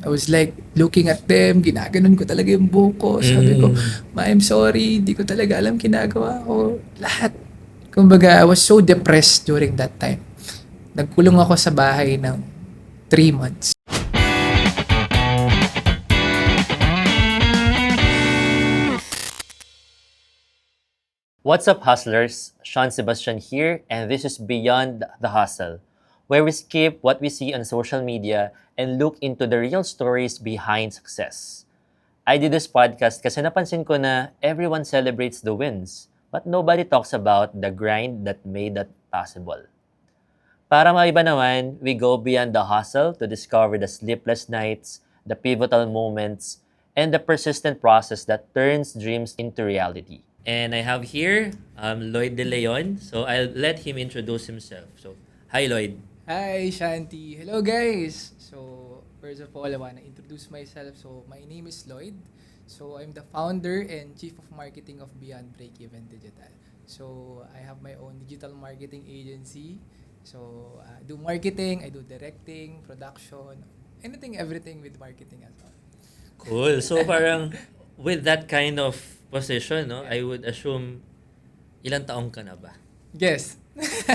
I was like looking at them, ginaganon ko talaga yung buhok ko. Sabi ko, Ma, I'm sorry, di ko talaga alam ginagawa ko. Lahat. Kumbaga, I was so depressed during that time. Nagkulong ako sa bahay ng 3 months. What's up, hustlers? Sean Sebastian here, and this is Beyond the Hustle, where we skip what we see on social media and look into the real stories behind success. I did this podcast kasi napansin ko na everyone celebrates the wins, but nobody talks about the grind that made that possible. Para maiba naman, we go beyond the hustle to discover the sleepless nights, the pivotal moments, and the persistent process that turns dreams into reality. And I have here Lloyd De Leon. So I'll let him introduce himself. So, hi Lloyd. Hi, Shanti. Hello, guys. So, first of all, I want to introduce myself. So, my name is Lloyd. So, I'm the founder and chief of marketing of Beyond Break Even Digital. So, I have my own digital marketing agency. So, I do marketing, I do directing, production, anything, everything with marketing as well. Cool. So parang with that kind of position, no, I would assume ilang taong ka na ba? Yes.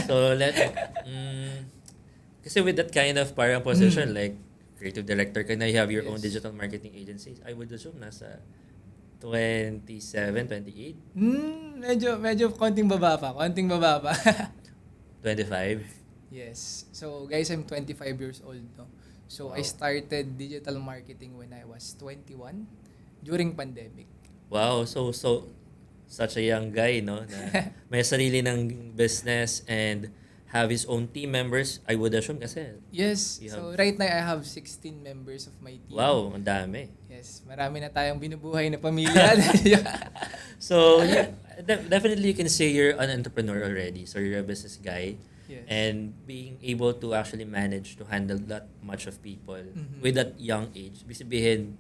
So kasi with that kind of parang position, like creative director ka na, you have your own Yes. digital marketing agency, I would assume nasa 27, 28, Medyo konting baba pa. 25. Yes. So, guys, I'm 25 years old, no? So, I Wow. started digital marketing when I was 21 during pandemic. Wow, so such a young guy, no, na may sarili ng business and have his own team members, I would assume kasi. Yes. You So, have- right now, I have 16 members of my team. Wow, ang dami. Yes. Marami na tayong binubuhay na pamilya. So, yeah, definitely you can say you're an entrepreneur already. So, you're a business guy. Yes. And being able to actually manage to handle that much of people with that young age, ibig sabihin,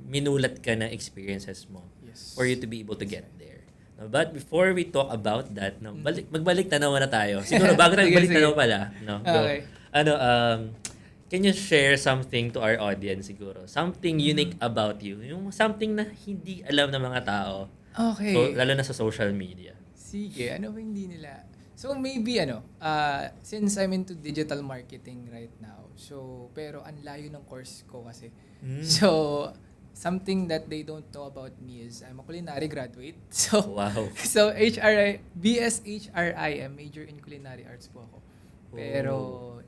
minulat ka na experiences mo Yes. for you to be able to get there. No, but before we talk about that, no, magbalik tanaw na tayo. Siguro bago tayo Sige, magbalik sige. tanaw pala, no, bro. Okay. Can you share something to our audience siguro? Something unique about you. Yung something na hindi alam ng mga tao. Okay. So, lalo na sa social media. Sige, ano ba hindi nila? So maybe since I'm into digital marketing right now, so pero ang layo ng course ko kasi. So something that they don't know about me is I'm a culinary graduate. So Wow. so BS HRIM, major in culinary arts po ako. Pero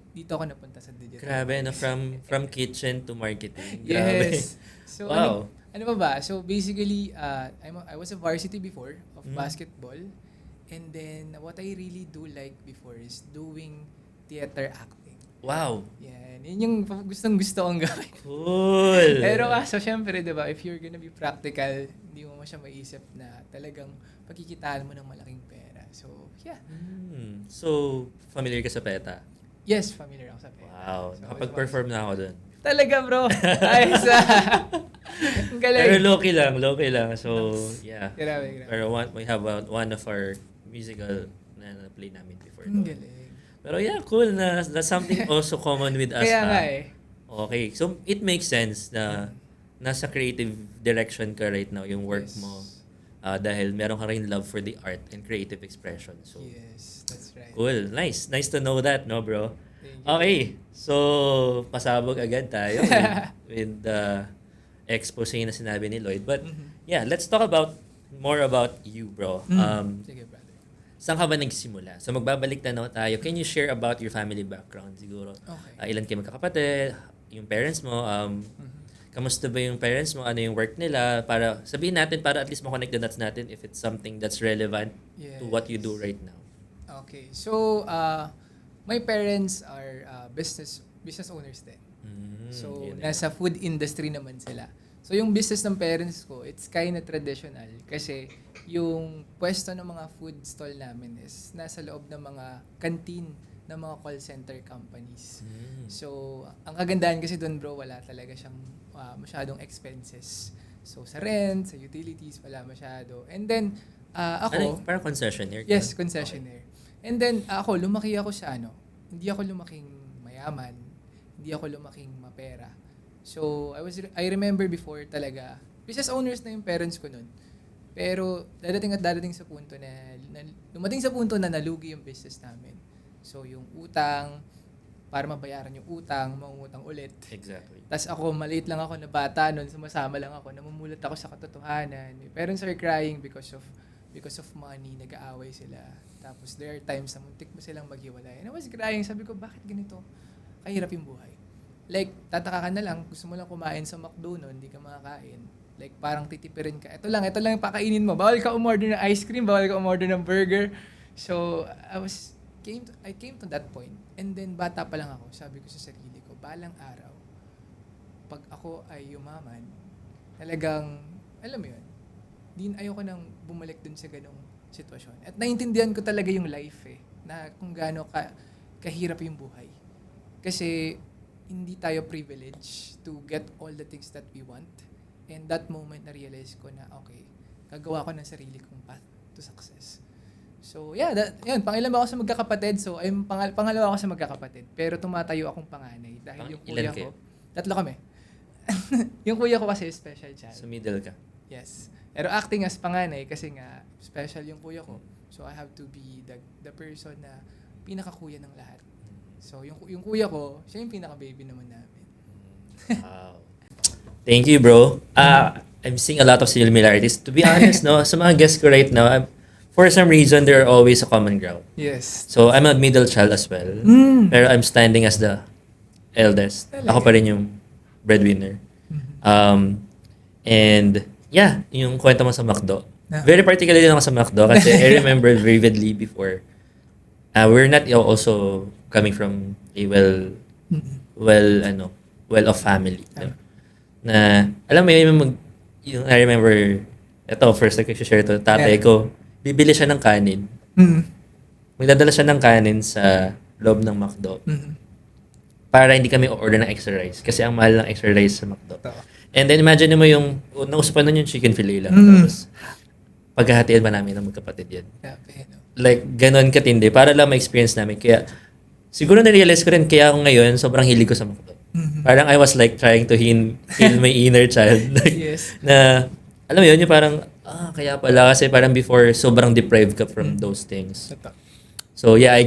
dito ako napunta sa digital. Grabe, no? marketing. From kitchen to marketing. Grabe. Yes. So Wow. ano pa ba? So basically, I was a varsity before of basketball. And then what I really do like before is doing theater acting. Wow. Yan. Yun yung gustong-gusto kong gawin. Cool. Pero kaso syempre, di ba, if you're gonna be practical, hindi mo siya maisip na talagang pagkikitaan mo ng malaking pera. So, yeah. So, familiar ka sa PETA? Yes, familiar ako sa pera. Wow. So, Nakapag-perform na ako dun. Talaga, bro. Ayos Ang galing. Pero low-key lang. So, yeah. Grabe. Pero we have one of our musical na play namin before. Ang doon. galing. Pero yeah, cool na that's something also common with us. Kaya ha? nga eh. Okay. So, it makes sense na nasa creative direction ka right now, yung work Yes. mo. Dahil meron ka rin love for the art and creative expression. So, Yes, that's right. cool. Nice to know that, no, bro? Thank you. Okay. So, pasabog agad tayo with the expose na sinabi ni Lloyd. But, yeah, let's talk more about you, bro. Sige, brother. Saan ka ba nagsimula? So, magbabalik na tayo. Can you share about your family background siguro? Okay. Ilan kayo magkakapatid? Yung parents mo? Kamusta ba yung parents mo? Ano yung work nila? Para sabihin natin, para at least makonect the dots natin if it's something that's relevant to what you do right now. Okay. So, my parents are business owners din. So, yun. nasa food industry naman sila. So, yung business ng parents ko, it's kind of traditional kasi yung pwesto ng mga food stall namin is nasa loob ng mga canteen ng mga call center companies. So, ang kagandahan kasi doon, bro, wala talaga siyang masyadong expenses. So, sa rent, sa utilities, wala masyado. And then, ako, Parang concessionaire ka? yes, concessionaire. And then, lumaki ako sa hindi ako lumaking mayaman, hindi ako lumaking mapera. So, I remember before talaga, business owners na yung parents ko nun. Pero dadating sa punto na dumating sa punto na nalugi yung business namin. So, yung utang, para mabayaran yung utang, mangungutang ulit. Exactly. Tapos ako, maliit lang ako na bata nun, sumasama lang ako, namumulat ako sa katotohanan. My parents are crying because of money, nag-aaway sila. Tapos there are times na muntik mo silang maghiwalay. And I was crying, sabi ko, bakit ganito? Kahirap yung buhay. Like, tataka ka na lang, gusto mo lang kumain sa McDo nun, hindi ka makakain. Like, parang titipirin ka. Ito lang yung pakainin mo. Bawal ka umorder ng ice cream, bawal ka umorder ng burger. So, I came to that point. And then, bata pa lang ako, sabi ko sa sarili ko, balang araw, pag ako ay yumaman, talagang, alam mo yun, ayoko nang bumalik dun sa ganong sitwasyon. At naiintindihan ko talaga yung life na kung gaano kahirap yung buhay. Kasi, hindi tayo privileged to get all the things that we want. And that moment, na-realize ko na, okay, gagawa ko ng sarili kong path to success. So, yeah, yun, pangilan ba ako sa magkakapatid? So, pangalawa ako sa magkakapatid. Pero tumatayo akong panganay. Dahil yung kuya ko, tatlo kami. Yung kuya ko kasi special child. So, middle ka. Yes. Pero acting as panganay kasi nga, special yung kuya ko. So, I have to be the person na pinakakuya ng lahat. So, yung kuya ko, siya yung pinaka-baby naman namin. Wow. Thank you, bro. I'm seeing a lot of similarities. To be honest, no, sa mga guests ko right now, for some reason, there are always a common ground. Yes. So, I'm a middle child as well. Pero I'm standing as the eldest. Talaga? Ako pa rin yung breadwinner. And, yeah, yung kwento mo sa McDo. Very particularly lang ako sa McDo kasi I remember vividly before. We're not also coming from a well-off family. No? Na, alam mo yun, yung I remember, ito, first na share to, tatay ko, bibili siya ng kanin. Magdadala siya ng kanin sa loob ng McDo. Para hindi kami order ng extra rice. Kasi ang mahal ng extra rice sa McDo. And then imagine mo yung, nausupan nun yung chicken fillet lang. Tapos, paghahatiin ba namin ng magkapatid yan? Like, ganon katindi. Para lang ma-experience namin. Kaya, siguro na-realize ko rin, kaya ako ngayon, sobrang hilig ko sa McDo. Parang I was like trying to heal my inner child. Like, Yes. Na, alam mo yun, yung parang, kaya pala. Kasi parang before, sobrang deprived ka from those things. So yeah, I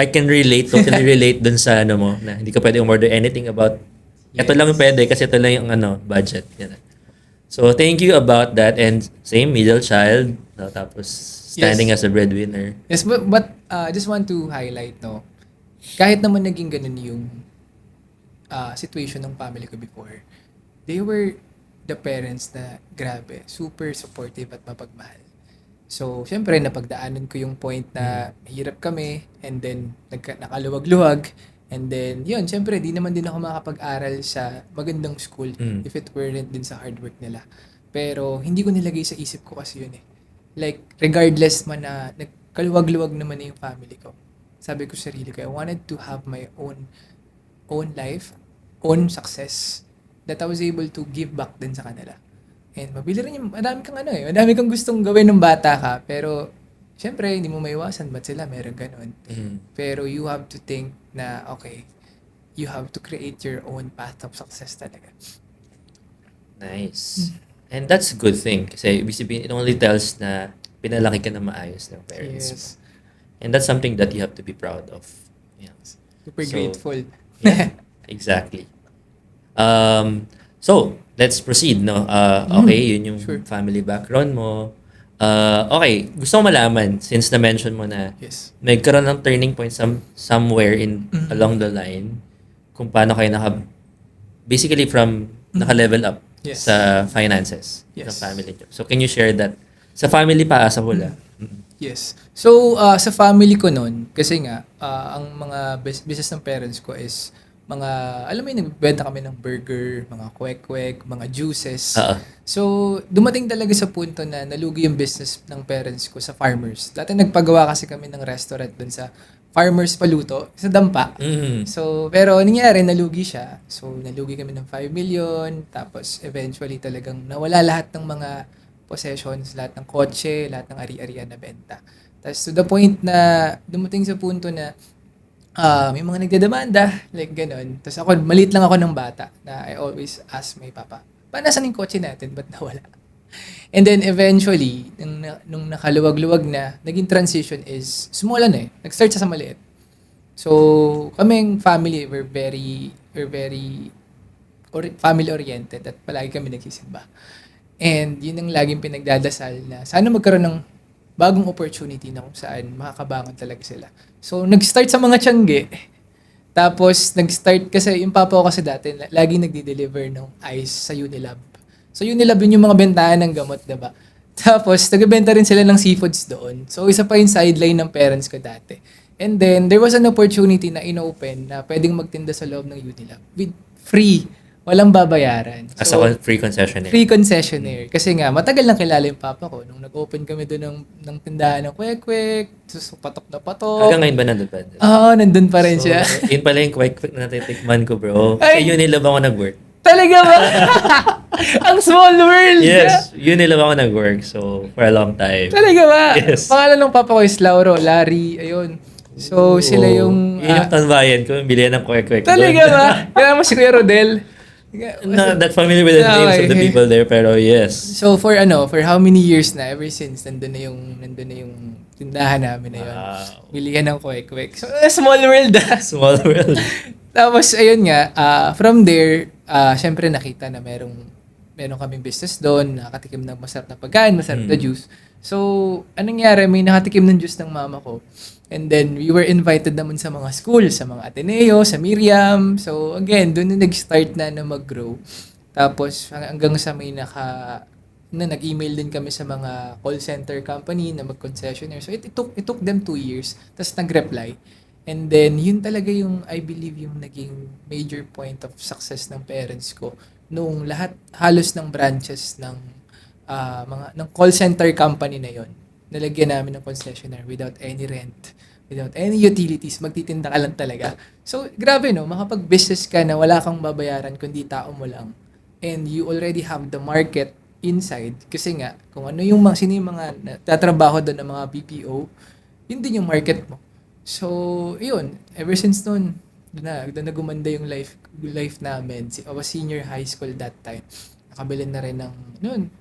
can relate, totally relate dun sa ano mo, na hindi ka pwede umorder anything about, ito lang yung pwede kasi ito lang yung budget. Yan. So thank you about that, and same, middle child, no, tapos standing as a breadwinner. Yes, but just want to highlight, no, kahit naman naging ganun yung situation ng family ko before, they were the parents na grabe, super supportive at mapagmahal. So, syempre, napagdaanan ko yung point na hirap kami, and then nakaluwag-luwag, and then, yun, syempre, di naman din ako makapag-aral sa magandang school if it weren't din sa hard work nila. Pero, hindi ko nilagay sa isip ko kasi yun Like, regardless man na nagkaluwag-luwag naman na yung family ko, sabi ko sa sarili ko, I wanted to have my own life, own success, that I was able to give back din sa kanila. And mabili rin yung, madami kang gustong gawin ng bata ka, pero syempre, hindi mo maiwasan, ba't sila meron ganun? Pero you have to think na, okay, you have to create your own path of success talaga. Nice. And that's a good thing kasi ibig sabihin, it only tells na pinalaki ka na maayos ng parents. Yes. And that's something that you have to be proud of. Yeah. Super grateful. Yeah, exactly. So, let's proceed, no? Okay, yun yung family background mo. Okay, gusto ko malaman, since na-mention mo na Yes. nagkaroon ng turning point somewhere along the line, kung paano kayo basically from naka-level up sa finances ng family nyo. So, can you share that? Sa family pa, sa hula. Yes. So, sa family ko noon, kasi nga, ang mga business ng parents ko is mga, alam mo yun, nagbebenta kami ng burger, mga kwek-kwek, mga juices. So, dumating talaga sa punto na nalugi yung business ng parents ko sa farmers. Dati nagpagawa kasi kami ng restaurant dun sa Farmers Paluto, sa Dampa. So, pero nangyari, nalugi siya. So, nalugi kami ng 5 million, tapos eventually talagang nawala lahat ng mga possessions, lahat ng kotse, lahat ng ari-arian na benta. Tapos to the point na dumating sa punto na May mga nagdedemanda, like ganun. Tapos ako, maliit lang ako ng bata na I always ask my papa, nasan yung kotse natin? Ba't nawala? And then eventually, nung nakaluwag-luwag na, naging transition is, sumula na eh. Nag-start siya sa maliit. So, kaming family, we're very family-oriented at palagi kami nagsisimba. And yun ang laging pinagdadasal na sana magkaroon ng bagong opportunity na kung saan makakabangon talaga sila. So, nag-start sa mga tiyangge. Tapos, nag-start kasi, yung papa ko kasi dati, laging nagdi-deliver ng ice sa Unilab. So, Unilab yun yung mga bentahan ng gamot, diba? Tapos, nagbebenta rin sila ng seafoods doon. So, isa pa yung sideline ng parents ko dati. And then, there was an opportunity na inopen na pwedeng magtinda sa loob ng Unilab with free. Walang babayaran. As a free concessionaire. Free concessionaire. Kasi nga, matagal lang kilala yung papa ko. Nung nag-open kami doon ng tindahan ng kwek-kwek, patok na patok. Hanggang ngayon ba nandun pa? Nandun pa rin siya. Yun pala yung kwek-kwek na natitikman ko, bro. Ay! Sa Unilab ako nag-work. Talaga ba? Ang small world! Yes, Unilab ako nag-work. So, for a long time. Talaga ba? Yes. Pangalan ng papa ko is Lauro, Larry, ayun. So, sila yung... Yun yung tanbayan ko, yung bilihan ng kwek-kwek. Talaga ba? Kaya mo si Kuya Rodel. Not that familiar with the names of the people there, pero yes. So for how many years na, ever since nandun na yung tindahan namin na yun. Wow. Bilihan ng kwek-kwek. So small world Small world. Tapos ayun nga, from there, syempre nakita na meron kaming business doon, nakatikim ng masarap na pagkain, masarap na juice. So, anong nangyari? May nakatikim ng juice ng mama ko. And then, we were invited naman sa mga school, sa mga Ateneo, sa Miriam. So, again, doon na nag-start na mag-grow. Tapos, hanggang sa may nag-email din kami sa mga call center company na mag-concessionaire. So, it took them 2 years. Tapos, nag-reply. And then, yun talaga yung, I believe, yung naging major point of success ng parents ko. Nung halos ng branches ng ng call center company na yon, nalagyan namin ng concessionaire without any rent, without any utilities, magtitinda ka lang talaga. So, grabe no, makapag-business ka na wala kang babayaran kundi tao mo lang. And you already have the market inside. Kasi nga, kung sino yung mga tatrabaho doon ng mga BPO, yun din yung market mo. So, yun, ever since noon, doon na gumanda yung life namin. I was senior high school that time. Nakabili na rin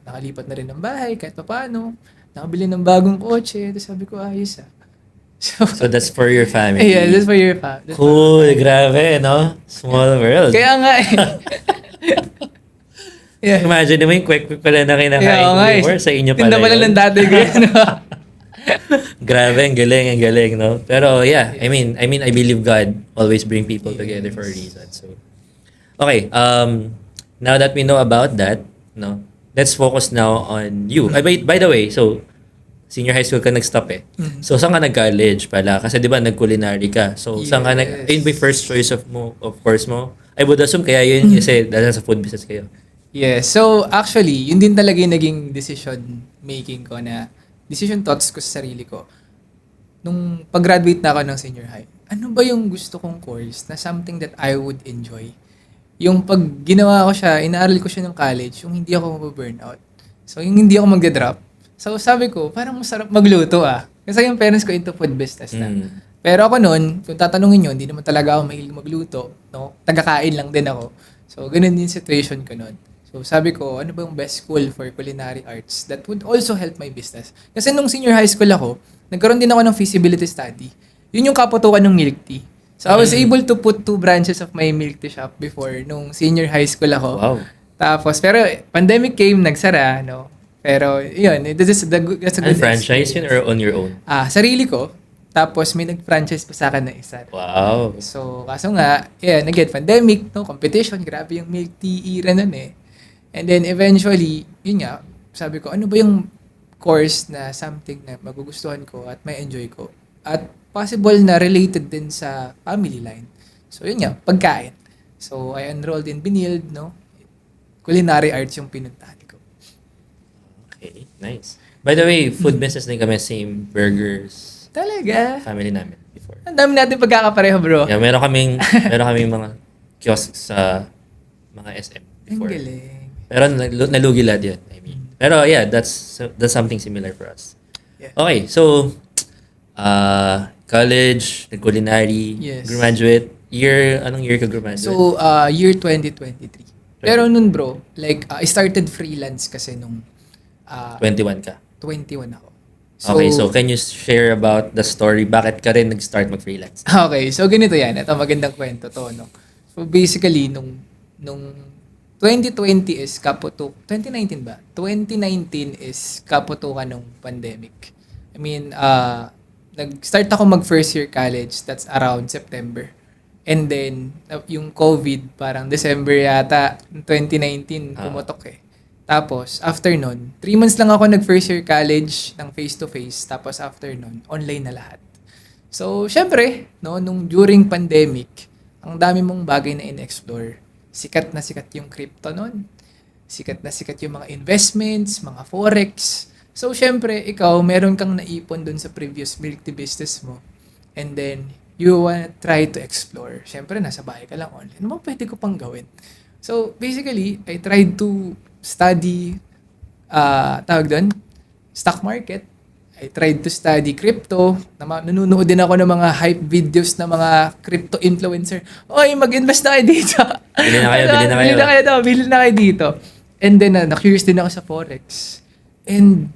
nakalipat na rin ng bahay kahit paano. Nakabili ng bagong kotse. Tapos sabi ko, ayos So that's for your family. Yeah, that's for your family. Cool, grabe, no? Small world. Kaya nga yeah. Imagine mo yung kwek-kwek pala na kinakain Yeah, before, sa inyo pala tinda pala yun. ng dati ko yun. Grabe, ang galing, no? Pero yeah, I mean, I believe God always bring people together for a reason. So, okay, now that we know about that, no, let's focus now on you. By the way, so, senior high school ka nag-stop eh. So, saan ka nag-college pala? Kasi di ba, nag-culinary ka. So, saan ka yun ba yung first choice of course mo? I would assume kaya yun kasi dahil sa food business kayo. Yeah, so actually, yun din talaga yung naging decision making ko na decision thoughts ko sa sarili ko. Nung pag-graduate na ako ng senior high, ano ba yung gusto kong course na something that I would enjoy? Yung pag ginawa ko siya, inaaral ko siya ng college, yung hindi ako mababurnout. So, yung hindi ako magda-drop. So, sabi ko, parang masarap magluto Kasi yung parents ko into food business na. Pero ako noon, kung tatanungin nyo, hindi naman talaga ako mahilig magluto. No? Tagakain lang din ako. So, ganun din situation ko noon. So, sabi ko, ano ba yung best school for culinary arts that would also help my business? Kasi nung senior high school ako, nagkaroon din ako ng feasibility study. Yun yung kaputukan ng milk tea. So, I was able to put 2 branches of my milk tea shop before nung senior high school ako. Wow. Tapos, pero pandemic came, nagsara, no? Pero, yun, that's a good Franchise yun or on your own? Sarili ko. Tapos, may nag-franchise pa sa akin na isa. Wow. So, kaso nga, nag-get pandemic, no? Competition, grabe yung milk tea era nun eh. And then, eventually, yun nga, sabi ko, ano ba yung course na something na magugustuhan ko at may enjoy ko? At possible na related din sa family line. So, yun nga, pagkain. So, I enrolled in Binild, no? Culinary arts yung pinuntahan ko. Okay, nice. By the way, food business din kami, same burgers. Talaga? Family namin before. Ang dami natin pagkakapareho, bro. Yeah, meron kaming mga kiosk sa mga SM Ang before. galing. Pero nalugi lahat yun, I mean. Pero yeah, that's something similar for us. Yeah. Okay, so college, nag-culinary, Yes. graduate. Anong year ka graduate? So, year 2023. Pero nun bro, like, I started freelance kasi nung 21 ka. 21 ako. Okay, so can you share about the story? Bakit ka rin nag-start mag-freelance? Okay, so ganito yan. Ito, magandang kwento to, no? So basically, nung 2020 is 2019 ba? 2019 is kaputukan ng pandemic. I mean, nag-start ako mag first year college. That's around September. And then, yung COVID, parang December yata, 2019, pumutok eh. Tapos, after nun, 3 months lang ako nag first year college ng face-to-face. Tapos after nun, online na lahat. So, syempre, no, nung during pandemic, ang dami mong bagay na in-explore. Sikat na sikat yung crypto nun. Sikat na sikat yung mga investments, mga forex. So, syempre, ikaw, meron kang naipon dun sa previous business mo. And then, you wanna try to explore. Syempre, nasa bahay ka lang online. Ano ba pwede ko pang gawin? So, basically, I tried to study, tawag doon, stock market. I tried to study crypto. Nanonood din ako ng mga hype videos ng mga crypto influencer. Oy, mag-invest na kayo dito. Bili na kayo, bili na kayo. Bili na kayo daw, bili na kayo dito. And then, na-curious din ako sa forex. And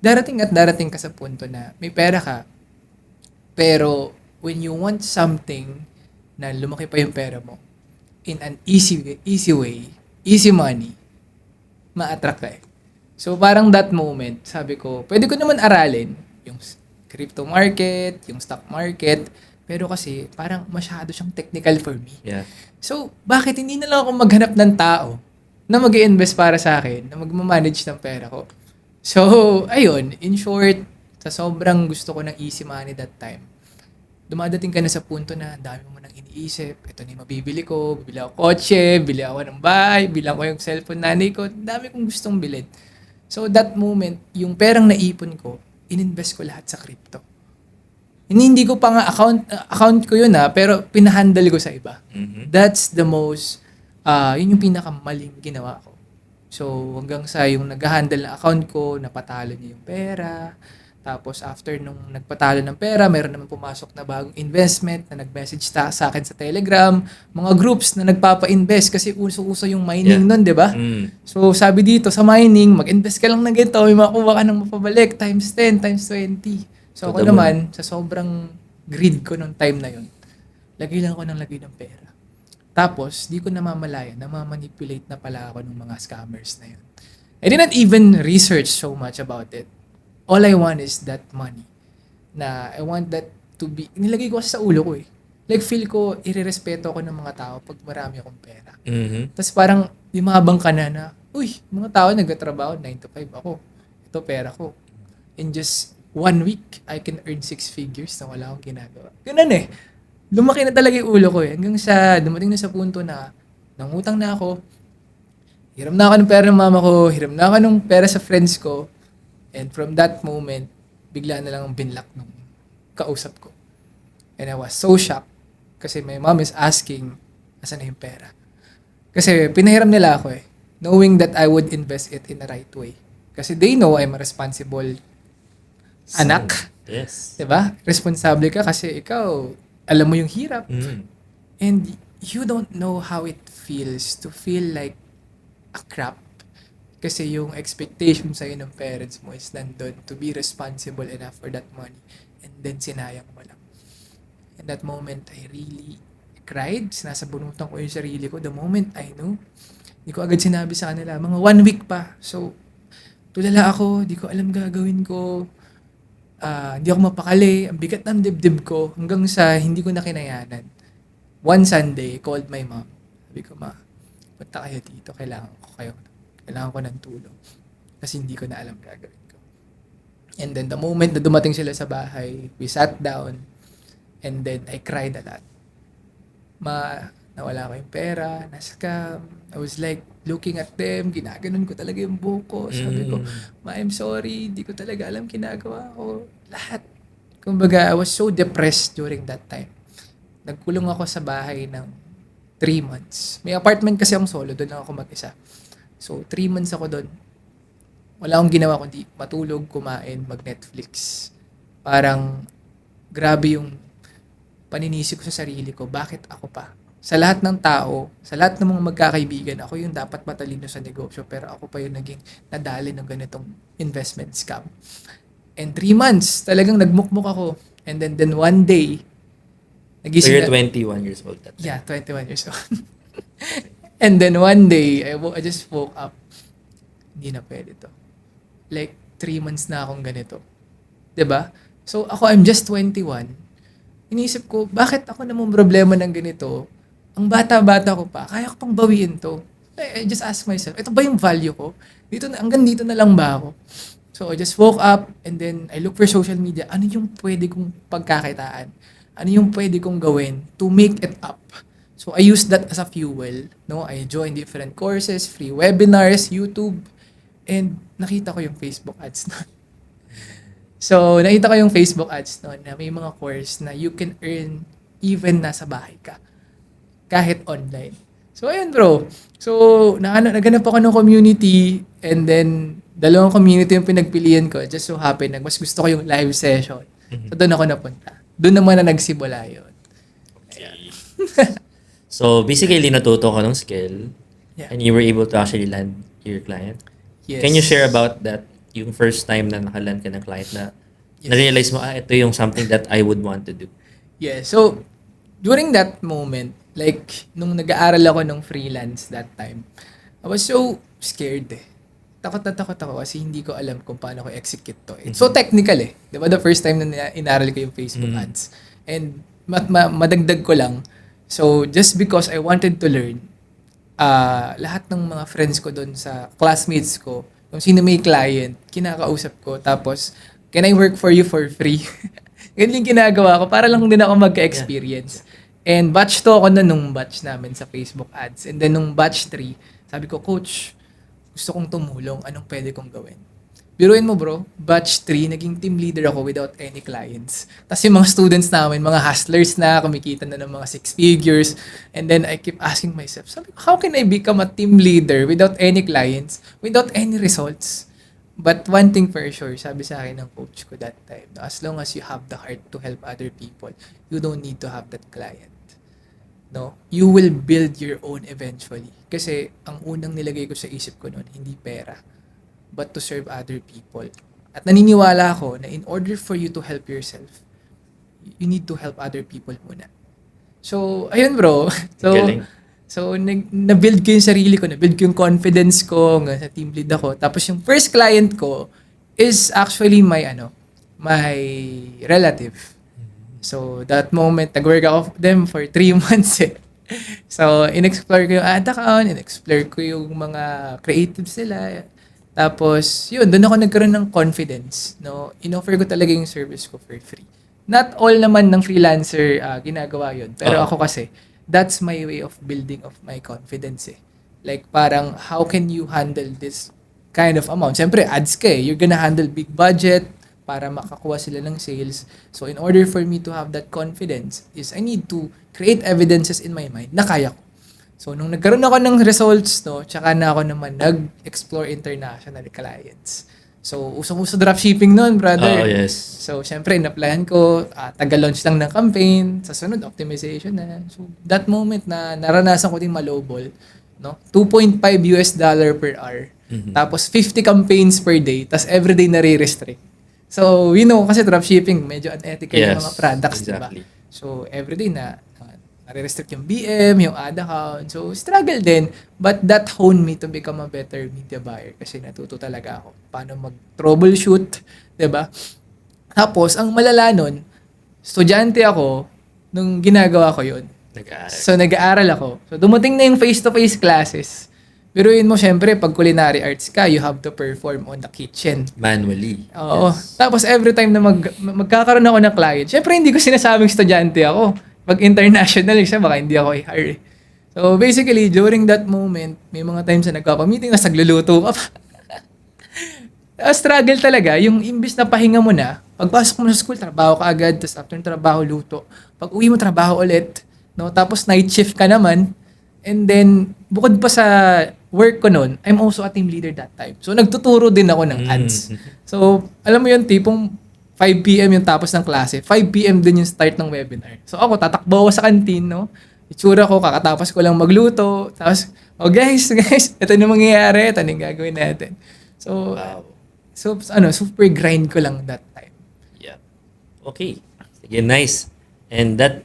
darating ka sa punto na may pera ka, pero when you want something na lumaki pa yung pera mo, in an easy way, easy money, ma-attract ka eh. So parang that moment, sabi ko, pwede ko naman aralin yung crypto market, yung stock market, pero kasi parang masyado siyang technical for me. Yeah. So bakit hindi na lang ako maghanap ng tao na mag-i-invest para sa akin, na mag-manage ng pera ko? So, ayun, in short, sa sobrang gusto ko ng easy money that time, dumadating ka na sa punto na dami mo nang iniisip, ito na yung mabibili ko, bibili ako kotse, bili ako ng bahay, bilang ko yung cellphone nanay ko, dami kong gustong bilhin. So that moment, yung perang naipon ko, ininvest ko lahat sa crypto. Hindi ko pa nga account ko yun pero pinahandle ko sa iba. Mhm. That's the most, yun yung pinakamaling ginawa ko. So hanggang sa yung nag-handle ng account ko, napatalo niya yung pera. Tapos after nung nagpatalo ng pera, meron naman pumasok na bagong investment na nag-message sa akin sa Telegram, mga groups na nagpapa-invest kasi uso-uso yung mining nun, di ba? Mm. So sabi dito sa mining, mag-invest ka lang ng ganito, may makuha ka ng mapabalik times 10, times 20. So ako Totoo. naman, sa sobrang greed ko nung time na yun, lagay lang ako ng lagay ng pera. Tapos, di ko namamalayan, namamanipulate na pala ako ng mga scammers na yun. I didn't even research so much about it. All I want is that money. Na I want that to be, nilagay ko kasi sa ulo ko eh. Like feel ko, irerespeto ako ng mga tao pag marami akong pera. Mhm. Tapos parang limabang ka na, uy, mga tao nagtatrabaho 9 to 5 ako. Ito pera ko. In just 1 week, I can earn 6 figures na wala akong ginagawa. Ganun eh. Lumaki na talaga yung ulo ko eh. Hanggang sa dumating na sa punto na nangutang na ako, hiram na ako ng pera ng mama ko, hiram na ako ng pera sa friends ko, and from that moment, bigla na lang ang binlock nung kausap ko. And I was so shocked kasi my mom is asking, asan na yung pera? Kasi pinahiram nila ako eh, knowing that I would invest it in the right way. Kasi they know I'm a responsible anak. Yes. Diba? Responsable ka kasi ikaw, alam mo yung hirap. Mm. And you don't know how it feels to feel like a crap. Kasi yung expectation sa'yo ng parents mo is nandun to be responsible enough for that money. And then sinayang mo lang. In that moment, I really cried. Sinasabunutan ko yung sarili ko. The moment I knew, di ko agad sinabi sa kanila. Mga 1 week pa. So, tulala ako. Di ko alam gagawin ko. Di ako mapakali. Ang bigat ng dibdib ko. Hanggang sa hindi ko na kinayanan. One Sunday, called my mom. Sabi ko, ma, punta kayo dito. Kailangan ko ng tulong. Kasi hindi ko na alam gagawin ko. And then the moment na dumating sila sa bahay, we sat down, and then I cried a lot. Nawala ko yung pera, na-scam. I was like looking at them, ginaganon ko talaga yung buhok ko. Sabi ko, ma, I'm sorry, hindi ko talaga alam ginagawa ko. Lahat. Kumbaga, I was so depressed during that time. Nagkulong ako sa bahay ng 3 months. May apartment kasi akong solo, doon lang ako mag-isa. So, 3 months ako doon. Wala akong ginawa kundi matulog, kumain, mag-Netflix. Parang grabe yung paninisip ko sa sarili ko, bakit ako pa? Sa lahat ng tao, sa lahat ng mga magkakaibigan, ako yung dapat matalino sa negosyo, pero ako pa yung naging nadali ng ganitong investment scam. And 3 months, talagang nagmukmuk ako. And then one day, So nagising you're na, 21 years old that time. yeah, 21 years old. And then one day, I just woke up. Hindi na pwede to. Like, 3 months na akong ganito. 'Di ba? So, ako, I'm just 21. Inisip ko, bakit ako namang problema ng ganito? Ang bata-bata ko pa, kaya ko pang bawiin to. I just ask myself, ito ba yung value ko? Dito na, hanggang dito na lang ba ako? So, I just woke up and then I look for social media. Ano yung pwede kong pagkakitaan? Ano yung pwede kong gawin to make it up? So, I use that as a fuel. No? I joined different courses, free webinars, YouTube, and nakita ko yung Facebook ads na. So, nakita ko yung Facebook ads noon na may mga course na you can earn even nasa bahay ka. Kahit online. So, ayun bro. So, naganap ako ng community and then dalawang community yung pinagpilian ko. Just so happen, mas gusto ko yung live session. So, doon ako napunta. Doon naman na nagsimula yun. So basically, natuto ka ng skill Yeah. and you were able to actually land your client. Yes. Can you share about that, yung first time na nakaland ka ng client na Yes. na-realize mo, ito yung something that I would want to do. Yeah. So, during that moment, like, nung nag-aaral ako ng freelance that time, I was so scared eh. Takot na takot ako kasi hindi ko alam kung paano ko execute to. It's so technical eh. Di ba? The first time na inaral ko yung Facebook ads. And madagdag ko lang. So, just because I wanted to learn, lahat ng mga friends ko doon sa classmates ko, kung sino may client, kinakausap ko. Tapos, can I work for you for free? Ganun yung ginagawa ko para lang din ako magka-experience. And batch 2 ako na nung batch namin sa Facebook ads. And then nung batch 3, sabi ko, Coach, gusto kong tumulong. Anong pwede kong gawin? Biruin mo bro, batch 3, naging team leader ako without any clients. Tapos yung mga students namin, mga hustlers na, kumikita na ng mga 6 figures. And then I keep asking myself, sabi ko, how can I become a team leader without any clients, without any results? But one thing for sure, sabi sa akin ng coach ko that time, as long as you have the heart to help other people, you don't need to have that client. No? You will build your own eventually. Kasi ang unang nilagay ko sa isip ko noon, hindi pera, but to serve other people. At naniniwala ako na in order for you to help yourself, you need to help other people muna. So, ayun bro. Galing. So, na-build ko yung sarili ko, na-build ko yung confidence ko, sa team lead ako. Tapos yung first client ko is actually my relative. So, that moment, nag-work ako them for 3 months eh. So, in-explore ko yung ad account, in-explore ko yung mga creatives nila. Tapos, yun, doon ako nagkaroon ng confidence. No? In-offer ko talaga yung service ko for free. Not all naman ng freelancer ginagawa yun. Pero ako kasi, that's my way of building of my confidence eh. Like parang how can you handle this kind of amount? Siyempre ads ka eh. You're gonna handle big budget para makakuha sila ng sales. So in order for me to have that confidence is I need to create evidences in my mind na kaya ko. So nung nagkaroon ako ng results, no, tsaka na ako naman nag-explore international clients. So usong-uso dropshipping noon, brother. Oh, yes. So, syempre, in-applyan ko, taga-launch lang ng campaign, sa sunod, optimization na. So, that moment na naranasan ko din malowball, no? $2.5 per hour. Tapos, 50 campaigns per day, tapos everyday nare-restrict. So, you know, kasi dropshipping, medyo unethical yung mga products, exactly. diba? So, everyday nare-restrict yung BM, yung ad account. So, struggle din. But that honed me to become a better media buyer kasi natuto talaga ako paano mag-troubleshoot, diba? Tapos, ang malala nun, estudyante ako nung ginagawa ko yun. Nag-aaral. So, nag-aaral ako. So, dumating na yung face-to-face classes. Pero yun mo, syempre, pag culinary arts ka, you have to perform on the kitchen. Manually. Oo. Yes. Tapos, every time na magkakaroon ako ng client, syempre, hindi ko sinasabing estudyante ako. Pag international siya, baka hindi ako i-hire. So, basically, during that moment, may mga times na nagpapamiting, na nagluluto ka pa. Struggle talaga. Yung imbis na pahinga mo na, pagpasok mo sa school, trabaho ka agad, tapos after ng trabaho, luto. Pag uwi mo, trabaho ulit. No? Tapos night shift ka naman. And then, bukod pa sa work ko noon, I'm also a team leader that time. So, nagtuturo din ako ng ads. So, alam mo yun, tipong 5 5 p.m. yung tapos ng klase, 5 p.m. din yung start ng webinar. So ako, tatakbo ako sa canteen, no? Itsura ko, kakatapos ko lang magluto. Tapos, guys, ito na mangyayari, ito na yung gagawin natin. So, Wow. super grind ko lang that time. Yeah. Okay. Sige, nice. And that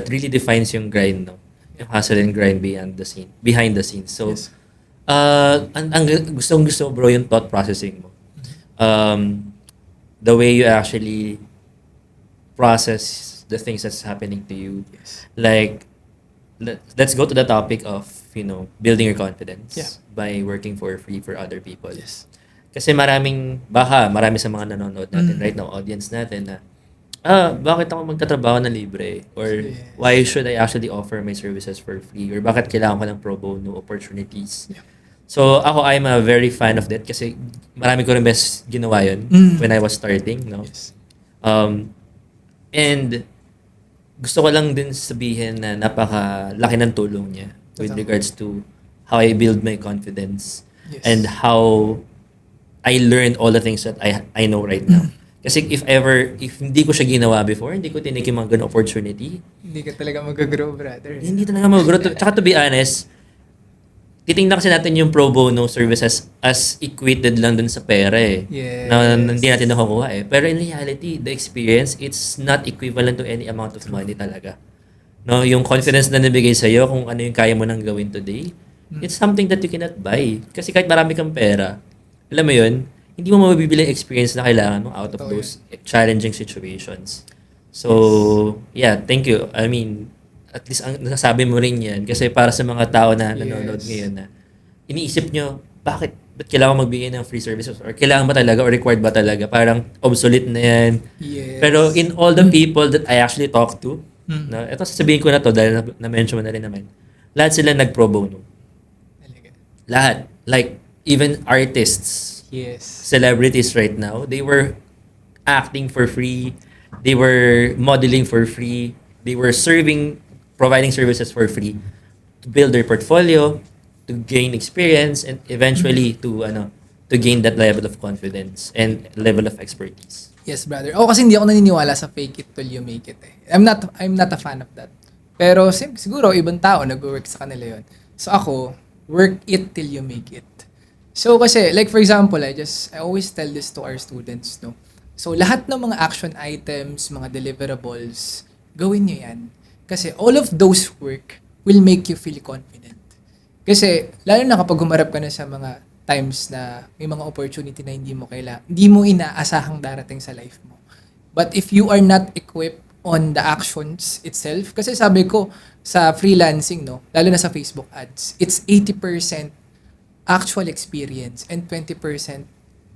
really defines yung grind, no? Yung hustle and grind behind the scenes. So, Yes. ang gusto bro yung thought processing mo. The way you actually process the things that's happening to you. Yes. Like, let's go to the topic of, building your confidence Yeah. by working for free for other people. Yes. Kasi marami sa mga nanonood natin right now, audience natin na, bakit ako magtatrabaho na libre? Or Yes. why should I actually offer my services for free? Or bakit kailangan ko ng pro bono opportunities? Yeah. So, I'm a very fan of that kasi marami ko rin best ginawa yun when I was starting, no? Yes. And gusto ko lang din sabihin na napakalaki ng tulong niya with Totoo. regards to how I build my confidence Yes. and how I learned all the things that I know right now. Kasi if hindi ko siya ginawa before, hindi ko tinikim ang ganung opportunity, Hindi ka talaga mag-grow, brother. hindi talaga mag-grow. Tsaka to be honest, titingnan kasi natin yung pro bono services as equated lang dun sa pera eh. Yes. Na hindi natin nakukuha eh. Pero in reality, the experience, it's not equivalent to any amount of money talaga. No, yung confidence na nabigay sa'yo kung ano yung kaya mo nang gawin today, it's something that you cannot buy. Kasi kahit marami kang pera, alam mo yun, hindi mo mabibili yung experience na kailangan mo out of Totoo those challenging situations. So, yeah, thank you. I mean, at least ang nasasabi mo rin yan kasi para sa mga tao na nanonood Yes. ngayon na iniisip nyo, ba't kailangan magbigay ng free services? Or kailangan ba talaga? Or required ba talaga? Parang obsolete na yan. Yes. Pero in all the people that I actually talked to, Mm. no, ito sasabihin ko na to dahil na-mention mo na rin naman, lahat sila nag-pro bono. Talaga. Lahat. Like, even artists, Yes. celebrities right now, they were acting for free, they were modeling for free, they were providing services for free to build their portfolio, to gain experience, and eventually to gain that level of confidence and level of expertise. Yes, brother. Ako kasi hindi ako naniniwala sa fake it till you make it eh. I'm not a fan of that. Pero siguro ibang tao nag-work sa kanila yon. So ako, work it till you make it. So kasi like for example, I always tell this to our students, no. So lahat ng mga action items, mga deliverables, gawin niyo 'yan. Kasi all of those work will make you feel confident. Kasi lalo na kapag humarap ka na sa mga times na may mga opportunity na hindi mo inaasahang darating sa life mo. But if you are not equipped on the actions itself, kasi sabi ko sa freelancing, no, lalo na sa Facebook ads, it's 80% actual experience and 20%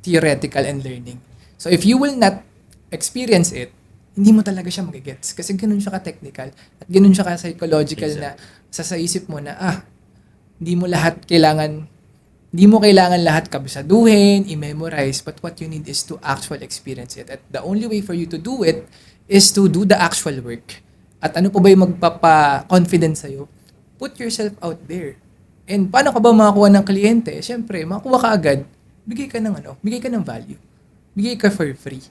theoretical and learning. So if you will not experience it, hindi mo talaga siya magigets. Kasi ganun siya ka-technical at ganun siya ka-psychological na sa isip mo na, hindi mo kailangan lahat kabisaduhin, i-memorize, but what you need is to actual experience it. At the only way for you to do it is to do the actual work. At ano pa ba yung magpapa-confident sa'yo? Put yourself out there. And paano ka ba makakuha ng kliyente? Siyempre, makakuha ka agad, bigay ka ng value. Bigay ka for free.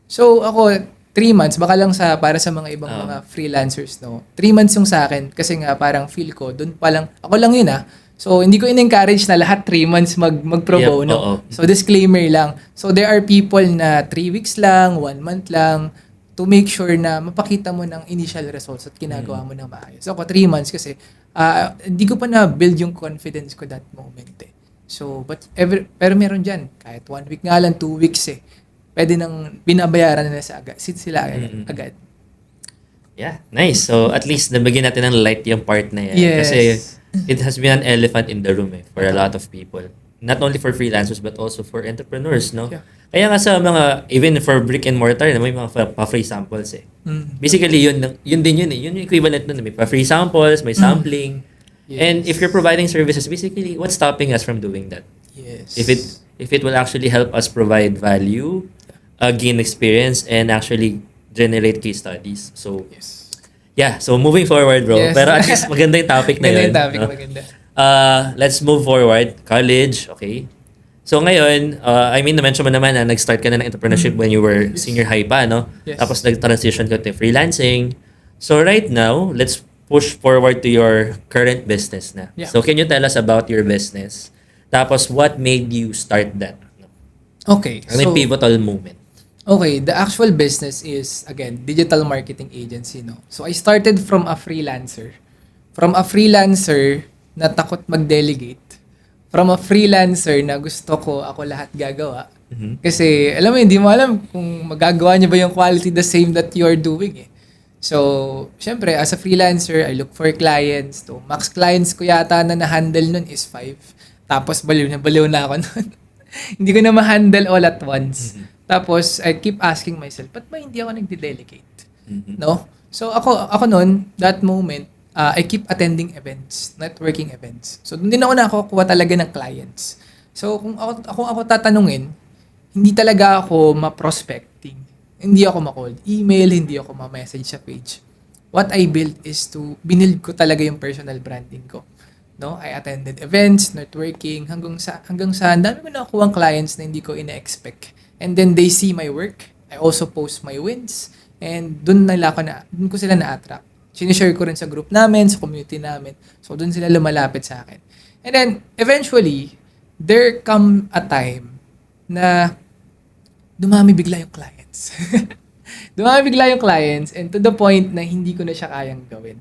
So ako, 3 months, baka lang para sa mga ibang mga freelancers, no? 3 months yung sa akin, kasi nga parang feel ko, dun pa lang, ako lang yun So, hindi ko in-encourage na lahat 3 months mag-pro Yep, bono. oo. So, disclaimer lang. So, there are people na 3 weeks lang, 1 month lang, to make sure na mapakita mo ng initial results at ginagawa mo ng maayos. So, ako 3 months kasi, hindi ko pa na-build yung confidence ko that moment eh. So, pero meron dyan, kahit 1 week nga lang, 2 weeks eh. Pwede nang binabayaran na sila agad. Yeah, nice. So, at least nabigyan natin ng light yung part na yan. Yes. Kasi it has been an elephant in the room for a lot of people. Not only for freelancers but also for entrepreneurs, no? Yeah. Kaya nga sa even for brick and mortar, may mga pa-free samples eh. Basically, yun din yun eh. Yun yung equivalent nun. May pa-free samples, may sampling. Yes. And if you're providing services, basically, what's stopping us from doing that? Yes. If it will actually help us provide value, gain experience, and actually generate case studies. So, Yes. yeah, so moving forward, bro. Yes. Pero at least maganda yung topic na Maganda yun. yung topic, no? maganda. Let's move forward. College, okay. So ngayon, I mean, na-mention mo naman na nag-start ka na ng entrepreneurship when you were senior high pa, no? Yes. Tapos nag-transition ka to freelancing. So right now, let's push forward to your current business na. Yeah. So can you tell us about your business? Tapos what made you start that? Okay. Ano yung pivotal moment? Okay, the actual business is, again, digital marketing agency, no? So, I started from a freelancer. From a freelancer na takot mag-delegate. From a freelancer na gusto ko ako lahat gagawa. Kasi, alam mo, hindi mo alam kung magagawa niya ba yung quality the same that you're doing, eh. So, syempre, as a freelancer, I look for clients. To max clients ko yata na na-handle nun is 5. Tapos, baliw na ako nun. Hindi ko na ma-handle all at once. Tapos, I keep asking myself, ba't ba hindi ako nagde-delegate? No? So, ako noon, that moment, I keep attending events, networking events. So, doon din ako nakakuha talaga ng clients. So, kung ako tatanungin, hindi talaga ako ma-prospecting. Hindi ako ma-cold email, hindi ako ma-message sa page. What I built is binild ko talaga yung personal branding ko. No, I attended events, networking, hanggang sa ang dami ko nakukuha clients na hindi ko ina-expect. And then they see my work. I also post my wins. And doon ko sila na-attract. Sinishare ko rin sa group namin, sa community namin. So doon sila lumalapit sa akin. And then eventually, there come a time na dumami bigla yung clients. Dumami bigla yung clients and to the point na hindi ko na siya kayang gawin.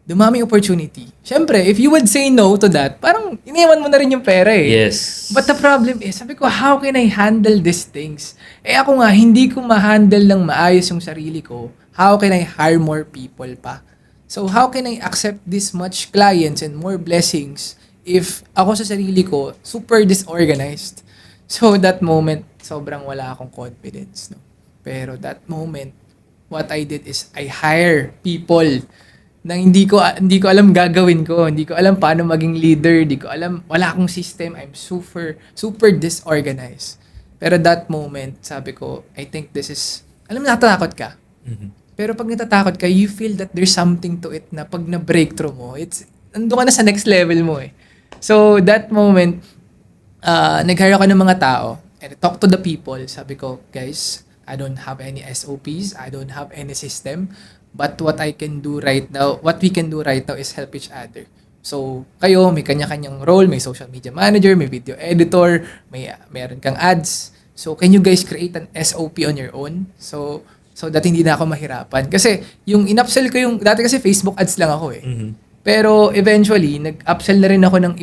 Dumami opportunity. Siyempre, if you would say no to that, parang iniwan mo na rin yung pera eh. Yes. But the problem is, sabi ko, how can I handle these things? Eh ako nga, hindi ko ma-handle ng maayos yung sarili ko. How can I hire more people pa? So how can I accept this much clients and more blessings if ako sa sarili ko, super disorganized? So that moment, sobrang wala akong confidence. No? Pero that moment, what I did is I hire people na hindi ko alam gagawin ko, hindi ko alam paano maging leader, hindi ko alam, wala akong system, I'm super disorganized. Pero that moment, sabi ko, I think this is, alam mo, natatakot ka. Pero pag natatakot ka, you feel that there's something to it na pag na-breakthrough mo, nandun ka na sa next level mo eh. So that moment, nag-hire ako ng mga tao, and I talk to the people, sabi ko, guys, I don't have any SOPs, I don't have any system, but what we can do right now is help each other. So, kayo, may kanya-kanyang role, may social media manager, may video editor, meron kang ads. So, can you guys create an SOP on your own? So that hindi na ako mahirapan. Kasi, yung in-upsell ko dati kasi Facebook ads lang ako eh. Pero eventually, nag-upsell na rin ako ng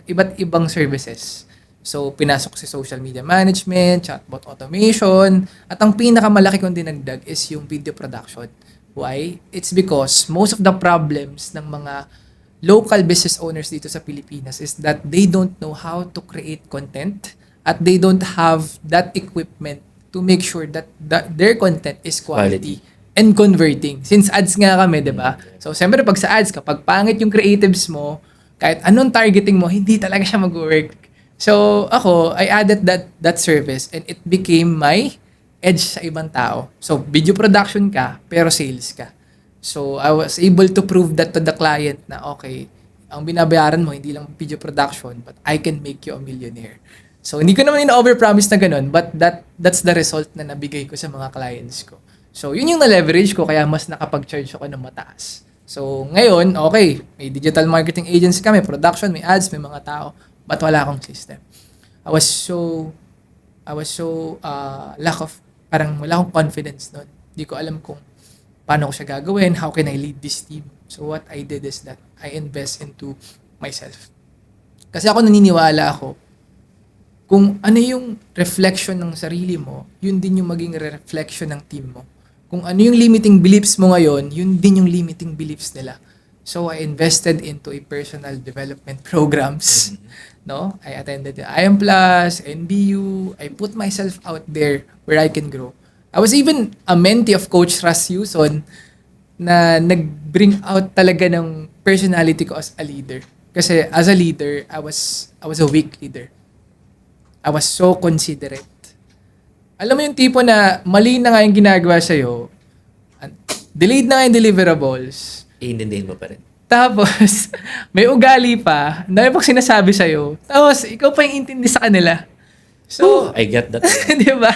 iba't ibang services. So, pinasok si social media management, chatbot automation, at ang pinakamalaki kong dinagdag is yung video production. Why? It's because most of the problems ng mga local business owners dito sa Pilipinas is that they don't know how to create content at they don't have that equipment to make sure that their content is quality and converting. Since ads nga kami, di ba? So, siyempre pag sa ads, kapag pangit yung creatives mo, kahit anong targeting mo, hindi talaga siya mag-work. So, ako, I added that service and it became my edge sa ibang tao. So, video production ka, pero sales ka. So, I was able to prove that to the client na, okay, ang binabayaran mo, hindi lang video production, but I can make you a millionaire. So, hindi ko naman in-overpromise na ganun, but that's the result na nabigay ko sa mga clients ko. So, yun yung na-leverage ko, kaya mas nakapag-charge ako ng mataas. So, ngayon, okay, may digital marketing agency ka, may production, may ads, may mga tao, but wala akong system. I was so parang wala akong confidence nun. Hindi ko alam kung paano ko siya gagawin, how can I lead this team. So what I did is that I invest into myself. Kasi ako naniniwala ako, kung ano yung reflection ng sarili mo, yun din yung maging reflection ng team mo. Kung ano yung limiting beliefs mo ngayon, yun din yung limiting beliefs nila. So I invested into a personal development programs. No? I attended the IM Plus, NBU. I put myself out there where I can grow. I was even a mentee of Coach Russ Yuson na nag-bring out talaga ng personality ko as a leader. Kasi as a leader, I was a weak leader. I was so considerate. Alam mo yung tipo na mali na nga yung ginagawa sa'yo, delayed na nga yung deliverables, Iintindihin mo pa rin. Tapos, may ugali pa, ang dami pang sinasabi sa'yo. Tapos, ikaw pa yung intindi sa kanila. So, I get that. di ba?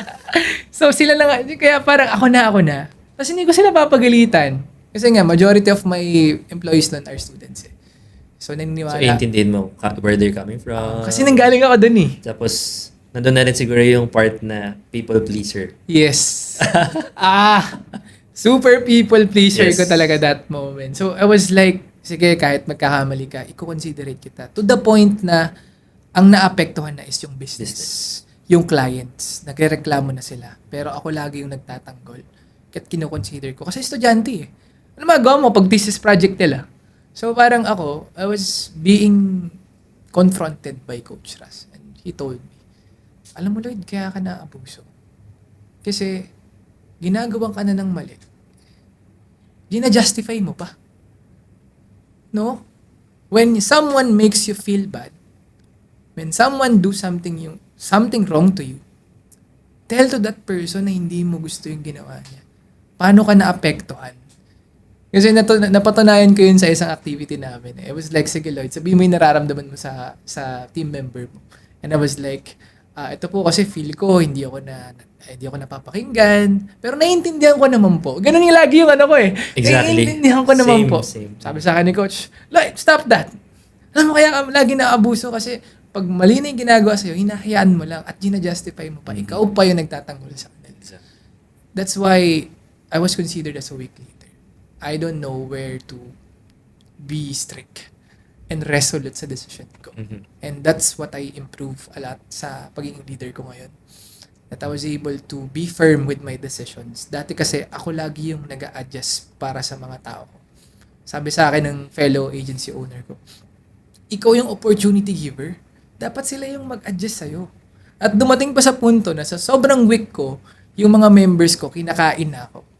So, sila na nga, kaya parang ako na. Tapos hindi ko sila papagalitan. Kasi nga, majority of my employees nun are students eh. So, So, naniniwala. iintindihin mo where they're coming from. Kasi nanggaling ako dun eh. Tapos, nandun na rin siguro yung part na people pleaser. Yes. Super people pleaser Yes. ko talaga that moment. So, I was like, sige, kahit magkakamali ka, i-considerate kita. To the point na, ang naapektuhan na is yung business. Yung clients. Nagrereklamo na sila. Pero ako lagi yung nagtatanggol. Kahit kinoconsider ko. Kasi estudyante eh. Ano magawa mo pag thesis project nila? So, parang ako, I was being confronted by Coach Ras. And he told me, alam mo Lloyd, kaya ka na-abuso. Kasi, ginagawa ka na ng mali. Gina-justify mo pa. No? When someone makes you feel bad, when someone do something wrong to you, tell to that person na hindi mo gusto yung ginawa niya. Paano ka naapektuhan? Kasi napatunayan ko yun sa isang activity namin. I was like, sige Lloyd, sabihin mo yung nararamdaman mo sa team member mo. And I was like, ito po kasi feel ko hindi ako napapakinggan. Pero naiintindihan ko naman po. Ganun yung lagi yung ano ko eh. Exactly. Naiintindihan ko naman po. Same. Sabi sa akin ni Coach, Lloyd, stop that. Alam mo kaya ka lagi na-abuso kasi pag mali na yung ginagawa sa'yo, hinahayaan mo lang at gina-justify mo pa. Ikaw pa yung nagtatanggol sa kanila. That's why I was considered as a weak leader. I don't know where to be strict and resolute sa decision ko. Mhm. And that's what I improve a lot sa pagiging leader ko ngayon. That I was able to be firm with my decisions. Dati kasi ako lagi yung nag-a-adjust para sa mga tao ko. Sabi sa akin ng fellow agency owner ko, ikaw yung opportunity giver. Dapat sila yung mag-adjust sa'yo. At dumating pa sa punto na sa sobrang weak ko, yung mga members ko, kinakain na ako.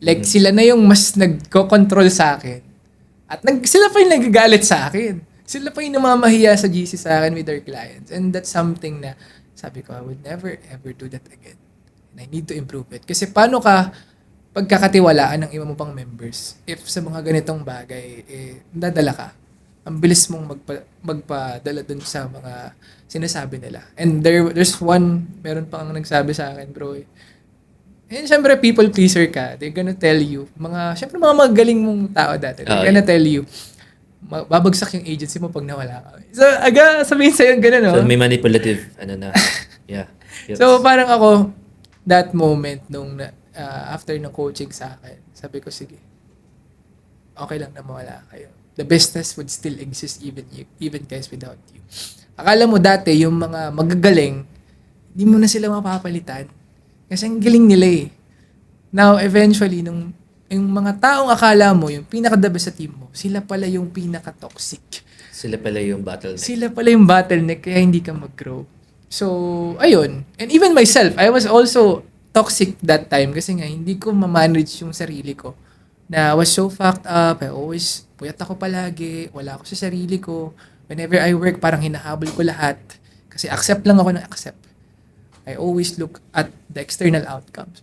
Like, sila na yung mas nagko-control sa akin. At sila pa yung nagagalit sa akin. Sila pa yung namamahiya sa GC sa akin with their clients. And that's something na sabi ko, I would never ever do that again. And I need to improve it. Kasi paano ka pagkakatiwalaan ng iba mo pang members if sa mga ganitong bagay, dadala ka? Ang bilis mong magpadala dun sa mga sinasabi nila. And there's meron pang nagsabi sa akin, bro. And syempre, people pleaser ka. They're gonna tell you, syempre mga magaling mong tao dati. They're gonna tell you, babagsak yung agency mo pag nawala ka. So, sabihin sa'yo gano'n, no? So, may manipulative, yeah. Yes. So, parang ako, that moment, after ng coaching sa akin, sabi ko, sige, okay lang na mawala kayo. The business would still exist even guys without you. Akala mo dati, yung mga magagaling, hindi mo na sila mapapalitan. Kasi ang galing nila eh. Now, eventually, yung mga taong akala mo, yung pinaka-the best sa team mo, sila pala yung pinaka-toxic. Sila pala yung bottleneck. Sila pala yung bottleneck, kaya hindi ka mag-grow. So, ayun. And even myself, I was also toxic that time kasi nga, hindi ko ma-manage yung sarili ko. Na I was so fucked up, puyat ako palagi, wala ako sa sarili ko. Whenever I work, parang hinahabol ko lahat. Kasi accept lang ako ng accept. I always look at the external outcomes.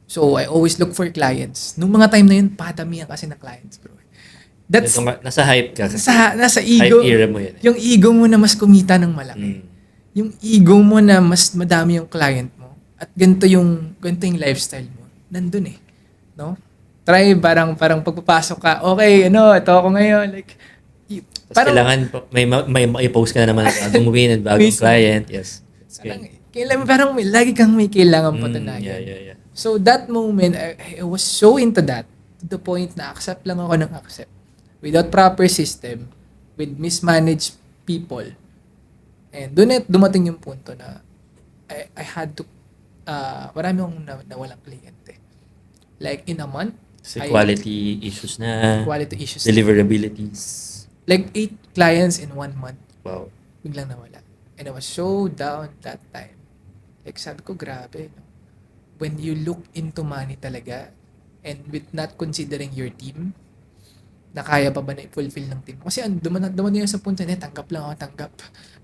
So, I always look for clients. Nung mga time na yun, padamihan kasi na clients, bro. That's, Nasa hype ka. nasa ego. Hype era mo yun. Yung ego mo na mas kumita ng malaki. Yung ego mo na mas madami yung client mo. At ganito yung lifestyle mo. Nandun eh. No? Try parang pagpapasok ka, okay, ito ako ngayon. Like, Tapos kailangan may i-post ka na naman ng bagong win and bagong Mismo. client. Yes. It's parang lagi kang may kailangan patunayan. Yeah. So that moment, I was so into that to the point na accept lang ako ng accept. Without proper system, with mismanaged people. And doon dumating yung punto na I had to, marami akong nawalang kliyente. Like in a month, Quality issues na. quality issues. Deliverabilities. Like 8 clients in 1 month. Wow. Biglang nawala. And I was so down that time. Like sabi ko, grabe. No? When you look into money talaga and with not considering your team, na kaya pa ba na i-fulfill ng team? Kasi dumating sa punto na, tanggap lang ako, tanggap.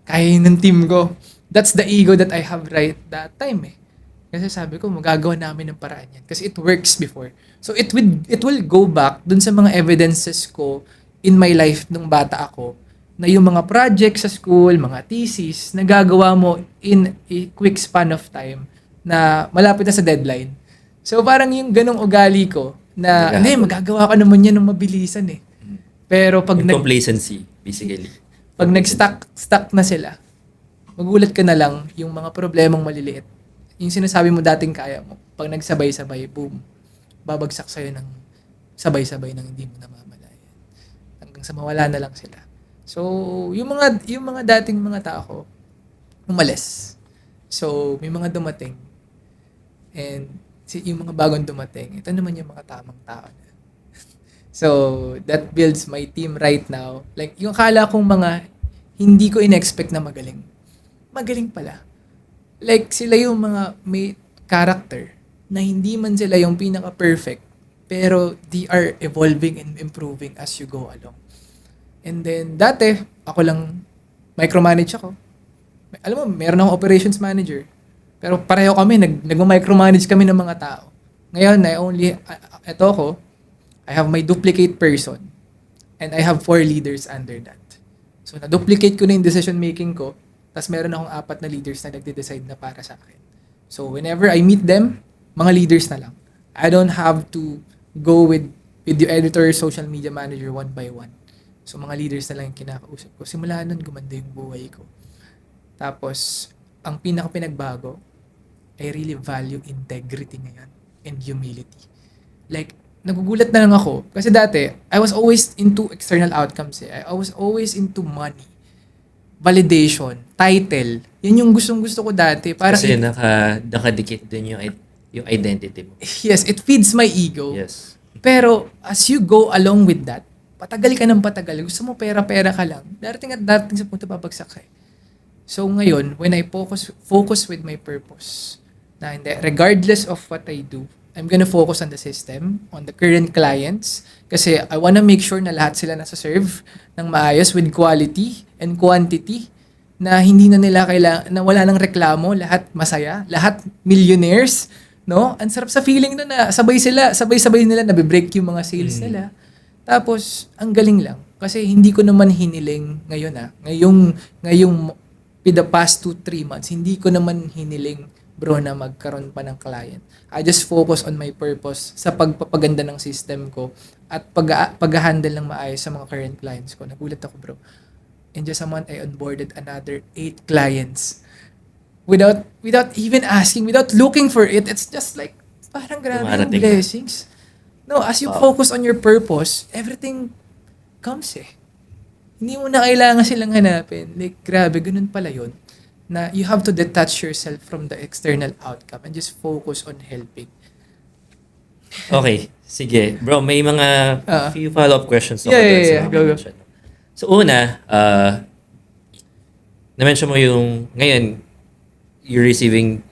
Kaya yun ng team ko. That's the ego that I have right that time eh. Kasi sabi ko, magagawa namin ng paraan yan. Kasi it works before. So it will go back dun sa mga evidences ko in my life nung bata ako na yung mga projects sa school, mga thesis, nagagawa mo in a quick span of time na malapit na sa deadline. So parang yung ganong ugali ko na, hindi, magagawa ka naman yan ng mabilisan eh. Pero pag Yung complacency, basically. pag nag-stuck na sila, magulat ka na lang yung mga problemang maliliit. Yung sinasabi mo dating kaya mo, pag nagsabay-sabay, boom, babagsak sa'yo ng sabay-sabay nang hindi mo namamalayan. Hanggang sa mawala na lang sila. So, yung mga dating mga tao, umalis. So, may mga dumating. And yung mga bagong dumating, ito naman yung mga tamang tao na. So, that builds my team right now. Like, yung akala kong mga hindi ko in-expect na magaling. Magaling pala. Like, sila yung mga may character na hindi man sila yung pinaka-perfect, pero they are evolving and improving as you go along. And then, dati, ako lang, micromanage ako. Alam mo, meron akong operations manager. Pero pareho kami, nag-micromanage kami ng mga tao. Ngayon, eto ako, I have my duplicate person and I have 4 leaders under that. So, na-duplicate ko na yung decision making ko, tapos meron akong 4 na leaders na nagde-decide na para sa akin. So, whenever I meet them, mga leaders na lang. I don't have to go with video editor, social media manager one by one. So, mga leaders na lang yung kinakausap ko. Simula nun, gumanda yung buhay ko. Tapos, ang pinaka-pinagbago, I really value integrity ngayon and humility. Like, nagugulat na lang ako. Kasi dati, I was always into external outcomes eh. I was always into money, validation, title. Yan yung gustong-gusto ko dati. Para Kasi nakadikit din yung identity mo. yes, it feeds my ego. Yes. Pero as you go along with that, patagal ka ng patagal. Gusto mo pera-pera ka lang. Darating at darating sa punto babagsak ka eh. So ngayon, when I focus with my purpose, na hindi, regardless of what I do, I'm gonna focus on the system, on the current clients, kasi I wanna make sure na lahat sila nasa serve ng maayos with quality and quantity, na hindi na nila kailangan, na wala nang reklamo, lahat masaya, lahat millionaires, no? Ang sarap sa feeling no na sabay-sabay nila nabe-break yung mga sales nila. Tapos, ang galing lang. Kasi hindi ko naman hiniling ngayon ngayong with the past 2-3 months, hindi ko naman hiniling bro na magkaroon pa ng client. I just focus on my purpose sa pagpapaganda ng system ko at pag-handle ng maayos sa mga current clients ko. Nagulat ako bro. In just a month, I onboarded another 8 clients. Without even asking, without looking for it. It's just like, parang grabe yung Dumarating. blessings. No, as you focus on your purpose, everything comes eh. Hindi mo na kailangan silang hanapin. Like, grabe, ganun pala yun. Na you have to detach yourself from the external outcome and just focus on helping. Okay, sige. Bro, may mga few follow-up questions ako Yeah, dun sa yeah. mga Go. mention. So una, na-mention mo yung, ngayon, you're receiving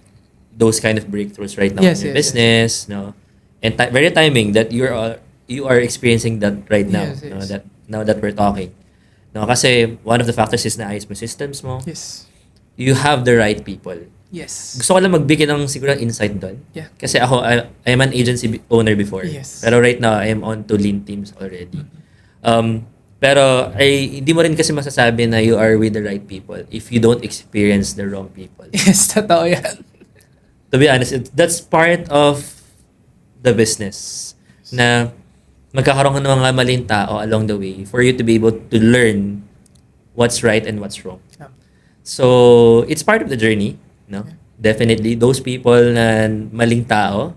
those kind of breakthroughs right now Yes, in your yes, business, no? And very timing that you are experiencing that right now, Yes, no? yes. That now that we're talking. No, kasi one of the factors is na ayos mo systems mo. Yes. You have the right people. Yes. Gusto ko lang magbigay ng siguro insight doon. Yeah. Kasi ako, I'm an agency owner before. Yes. Pero right now, I am on to lean teams already. Pero hindi mo rin kasi masasabi na you are with the right people if you don't experience the wrong people. Yes, totoo yan. To be honest, that's part of the business. Na magkakaroon ka ng mga maling tao along the way for you to be able to learn what's right and what's wrong. Yeah. So, it's part of the journey, no? Definitely, those people na maling tao,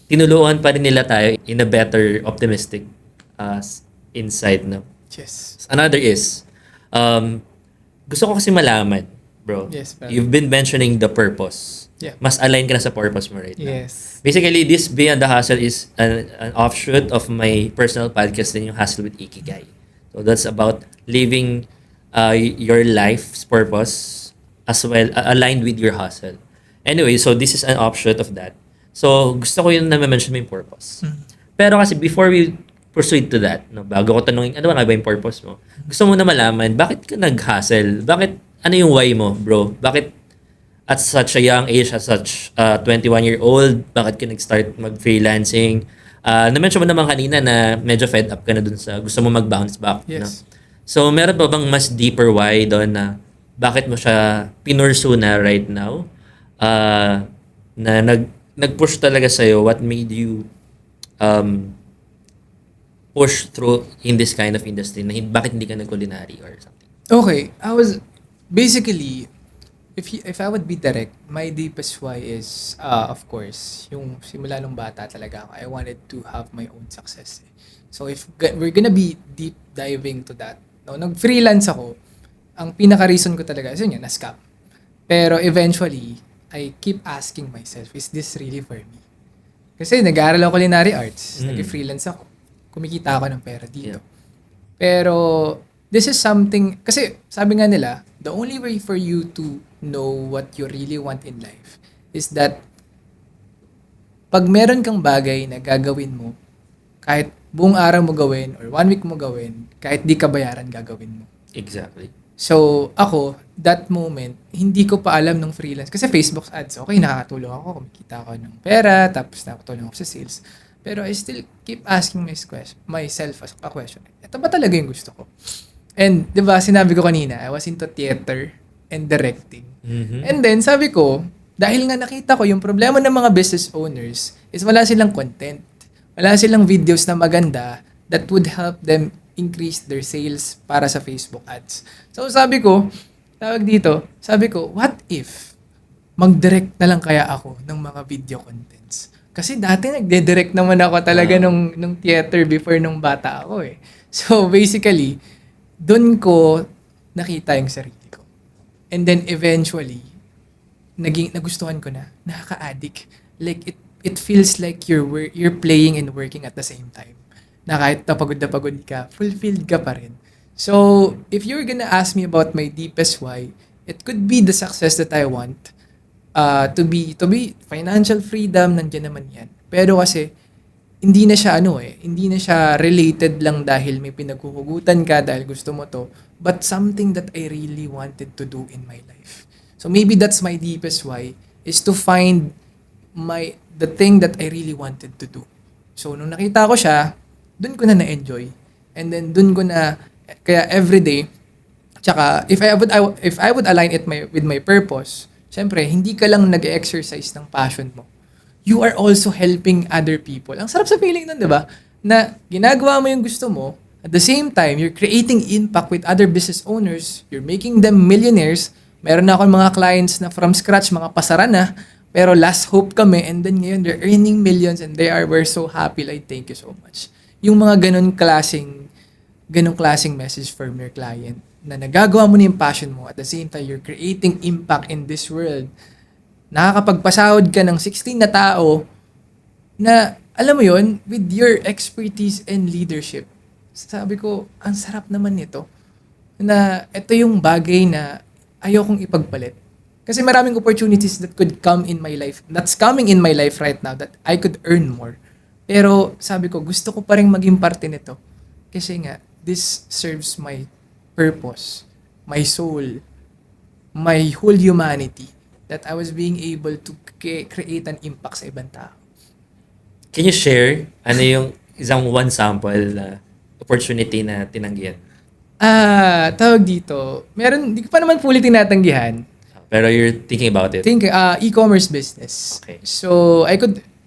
tinulungan pa rin nila tayo in a better, optimistic insight, no? Yes. Another is, gusto ko kasi malaman, bro. Yes, bro. You've been mentioning the purpose. Yeah. Mas align ka na sa purpose mo right now. Yes. Basically, this Beyond the Hustle is an offshoot of my personal podcast din, yung Hustle with Ikigai. So, that's about living your life's purpose as well, aligned with your hustle. Anyway, so this is an offshoot of that. So, gusto ko yung na-mention mo yung purpose. Pero kasi before we proceed to that, no, bago ko tanungin, ano ba yung purpose mo? Gusto mo na malaman, bakit ka nag-hustle? Ano yung why mo, bro? Bakit at such a young age, at such 21-year-old, bakit ka nag-start mag-freelancing? Na-mention mo naman kanina na medyo fed up ka na dun sa gusto mo mag-bounce back. No? Yes. So, meron pa bang mas deeper why doon na bakit mo siya pinursu na right now? Na nag-push talaga sa'yo? What made you push through in this kind of industry? Na bakit hindi ka nag-culinary or something? Okay, I was basically, if I would be direct, my deepest why is, of course, yung simula nung bata talaga ako, I wanted to have my own success. So if we're gonna be deep diving to that, no, nag-freelance ako, ang pinaka-reason ko talaga, is yun nga, na-scam. Pero eventually, I keep asking myself, is this really for me? Kasi nag-aaral ako culinary arts, nag-freelance ako, kumikita ako ng pera dito. Yeah. Pero this is something, kasi sabi nga nila, the only way for you to know what you really want in life is that pag meron kang bagay na gagawin mo, kahit buong araw mo gawin or 1 week mo gawin, kahit di ka bayaran, gagawin mo. Exactly. So, ako, that moment, hindi ko pa alam nung freelance. Kasi Facebook ads, okay, nakakatulong ako, kumikita ako ng pera, tapos nakakatulong ako sa sales. Pero I still keep asking myself a question. Ito ba talaga yung gusto ko? And, di ba, sinabi ko kanina, I was into theater and directing. And then, sabi ko, dahil nga nakita ko yung problema ng mga business owners is wala silang content. Wala silang videos na maganda that would help them increase their sales para sa Facebook ads. So sabi ko, what if mag-direct na lang kaya ako ng mga video contents? Kasi dati nagde-direct naman ako talaga nung theater before nung bata ako eh. So basically, doon ko nakita yung sarili ko. And then eventually, nagustuhan ko na, nakaka-addict. Like it feels like you're playing and working at the same time. Na kahit na pagod ka, fulfilled ka pa rin. So, if you're gonna ask me about my deepest why, it could be the success that I want. To be financial freedom, nandiyan naman yan. Pero kasi, hindi na siya related lang dahil may pinaghuhugutan ka dahil gusto mo to, but something that I really wanted to do in my life. So maybe that's my deepest why, is to find the thing that I really wanted to do. So nung nakita ko siya, dun ko na na-enjoy. And then dun ko na, kaya everyday, tsaka if I would align it with my purpose, syempre, hindi ka lang nag-exercise ng passion mo. You are also helping other people. Ang sarap sa feeling nun, di ba? Na ginagawa mo yung gusto mo, at the same time, you're creating impact with other business owners, you're making them millionaires. Meron na akong mga clients na from scratch, mga pasara na, pero last hope kami, and then ngayon, they're earning millions, and we're so happy. Like, thank you so much. Yung mga ganun klaseng message from your client, na nagagawa mo na yung passion mo, at the same time, you're creating impact in this world. Nakakapagpasahod ka ng 16 na tao na, alam mo yon, with your expertise and leadership. Sabi ko, ang sarap naman nito. Na ito yung bagay na ayokong ipagpalit. Kasi maraming opportunities that could come in my life, that's coming in my life right now, that I could earn more. Pero sabi ko, gusto ko pa rin maging parte nito. Kasi nga, this serves my purpose, my soul, my whole humanity, that I was being able to create an impact sa ibang tao. Can you share ano yung isang one sample na opportunity na tinanggihan? Tawag dito, di ko pa naman fully tinatanggihan. Pero you're thinking about it? E-commerce business. Okay. So,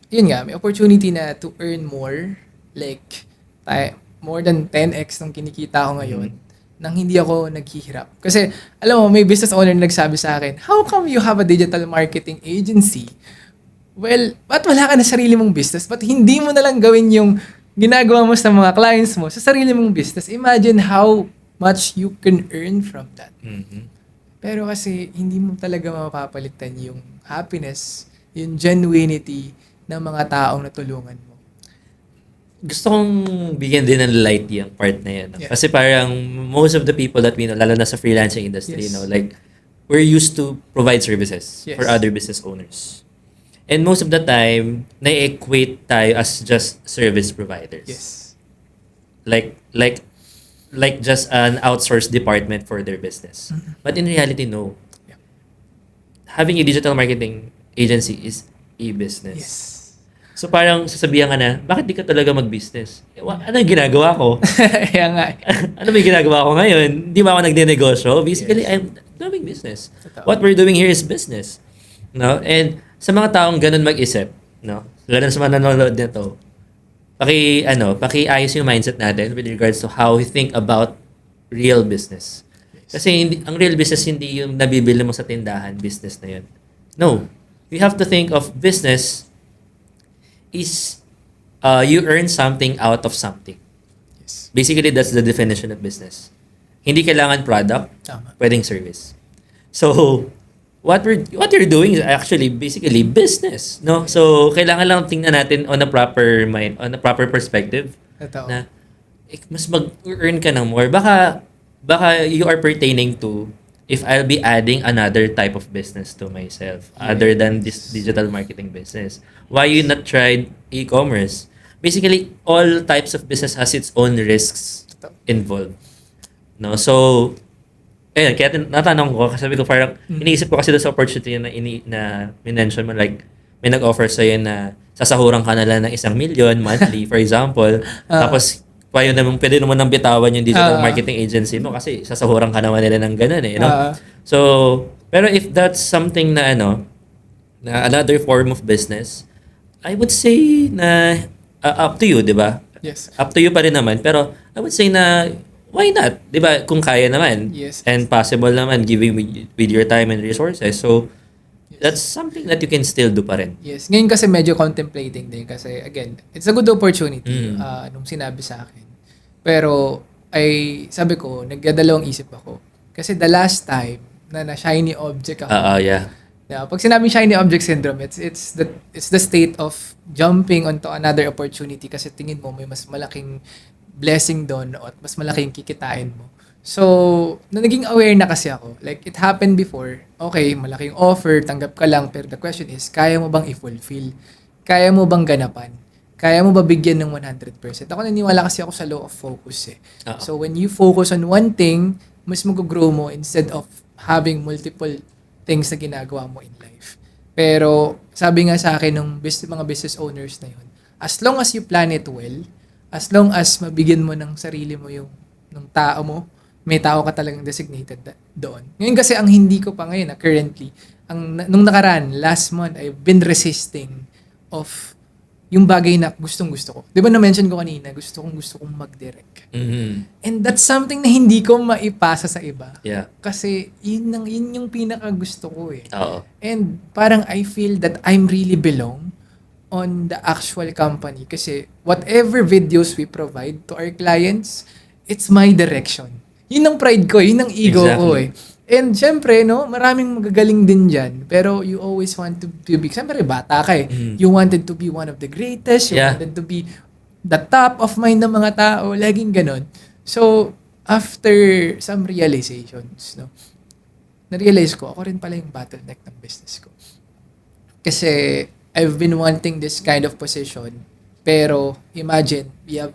may opportunity na to earn more, like, more than 10x ng kinikita ko ngayon, nang hindi ako naghihirap. Kasi, alam mo, may business owner na nagsabi sa akin, how come you have a digital marketing agency? Well, ba't wala ka na sarili mong business? Ba't hindi mo na lang gawin yung ginagawa mo sa mga clients mo sa sarili mong business? Imagine how much you can earn from that. Pero kasi, hindi mo talaga mapapalitan yung happiness, yung genuinity ng mga taong natulungan mo. Gusto kong bigyan din ng light yung part na yan. No? Yeah. Kasi parang most of the people that we know, lalo na sa freelancing industry, Yes. like, we're used to provide services Yes. for other business owners. And most of the time, na-equate tayo as just service providers. Yes. Like just an outsourced department for their business. But in reality, no. Yeah. having a digital marketing agency is a business. Yes. So parang sasabihan ka na, bakit di ka talaga mag-business? Ano yung ginagawa ko? Kaya nga. Ano ba yung ginagawa ko ngayon? Di ba ako nagde-negosyo? Basically, I'm doing business. Totoo. What we're doing here is business. No? And sa mga taong ganun mag-isip, no? Lalo sa mga nanonood nito, paki-ayos yung mindset natin with regards to how we think about real business. Kasi ang real business hindi yung nabibili mo sa tindahan, business na yun. No. You have to think of business is you earn something out of something. Yes. Basically, that's the definition of business. Hindi kailangan product, Tama. pwedeng service. So, what you're doing is actually basically business, no? So, kailangan lang tingnan natin on a proper mind, on a proper perspective Totoo. na mas mag-earn ka ng more. Baka you are pertaining to if I'll be adding another type of business to myself other than this digital marketing business. Why you not tried e-commerce? Basically, all types of business has its own risks involved. No? So, kaya natanong ko, kasi sabi ko parang, iniisip ko kasi doon sa opportunity na minention mo, like, may nag-offer sa'yo na sasahuran ka na lang ng 1 million monthly, for example. Tapos, pwede naman nang bitawan yung digital marketing agency mo kasi sasahuran ka naman nila ng ganun eh, no? So, pero if that's something na na another form of business, I would say na up to you, di ba? Yes. Up to you pa rin naman. Pero I would say na why not? Di ba? Kung kaya naman. Yes. And possible naman giving with your time and resources. So, that's something that you can still do pa rin. Yes. Ngayon kasi medyo contemplating din kasi again, it's a good opportunity nung sinabi sa akin. Pero sabi ko, nagdadalawang isip ako. Kasi the last time na shiny object ako. Yeah. Yeah, pag sinabing shiny object syndrome, it's the state of jumping onto another opportunity kasi tingin mo may mas malaking blessing doon at mas malaking kikitain mo. So, naging aware na kasi ako. Like, it happened before. Okay, malaking offer, tanggap ka lang. Pero the question is, kaya mo bang i-fulfill? Kaya mo bang ganapan? Kaya mo ba bigyan ng 100%? Ako naniniwala kasi ako sa law of focus eh. So, when you focus on one thing, mas mag-grow mo instead of having multiple things na ginagawa mo in life. Pero, sabi nga sa akin ng mga business owners na yun, as long as you plan it well, as long as mabigyan mo ng sarili mo ng tao mo, may tao ka talagang designated doon. Ngayon kasi ang hindi ko pa ngayon currently, nung nakaraan, last month, I've been resisting of yung bagay na gustong-gusto ko. Di ba na-mention ko kanina, gusto kong mag-direct. And that's something na hindi ko maipasa sa iba. Yeah. Kasi yun yung pinaka-gusto ko eh. Oo. And parang I feel that I'm really belong on the actual company. Kasi whatever videos we provide to our clients, it's my direction. Yun ang pride ko, yun ang ego ko eh. And syempre, no, maraming magagaling din dyan. Pero you always want to be, syempre bata ka eh. You wanted to be one of the greatest. You wanted to be the top of mind ng mga tao. Laging ganon. So, after some realizations, no, na-realize ko, ako rin pala yung bottleneck ng business ko. Kasi, I've been wanting this kind of position. Pero, imagine, we have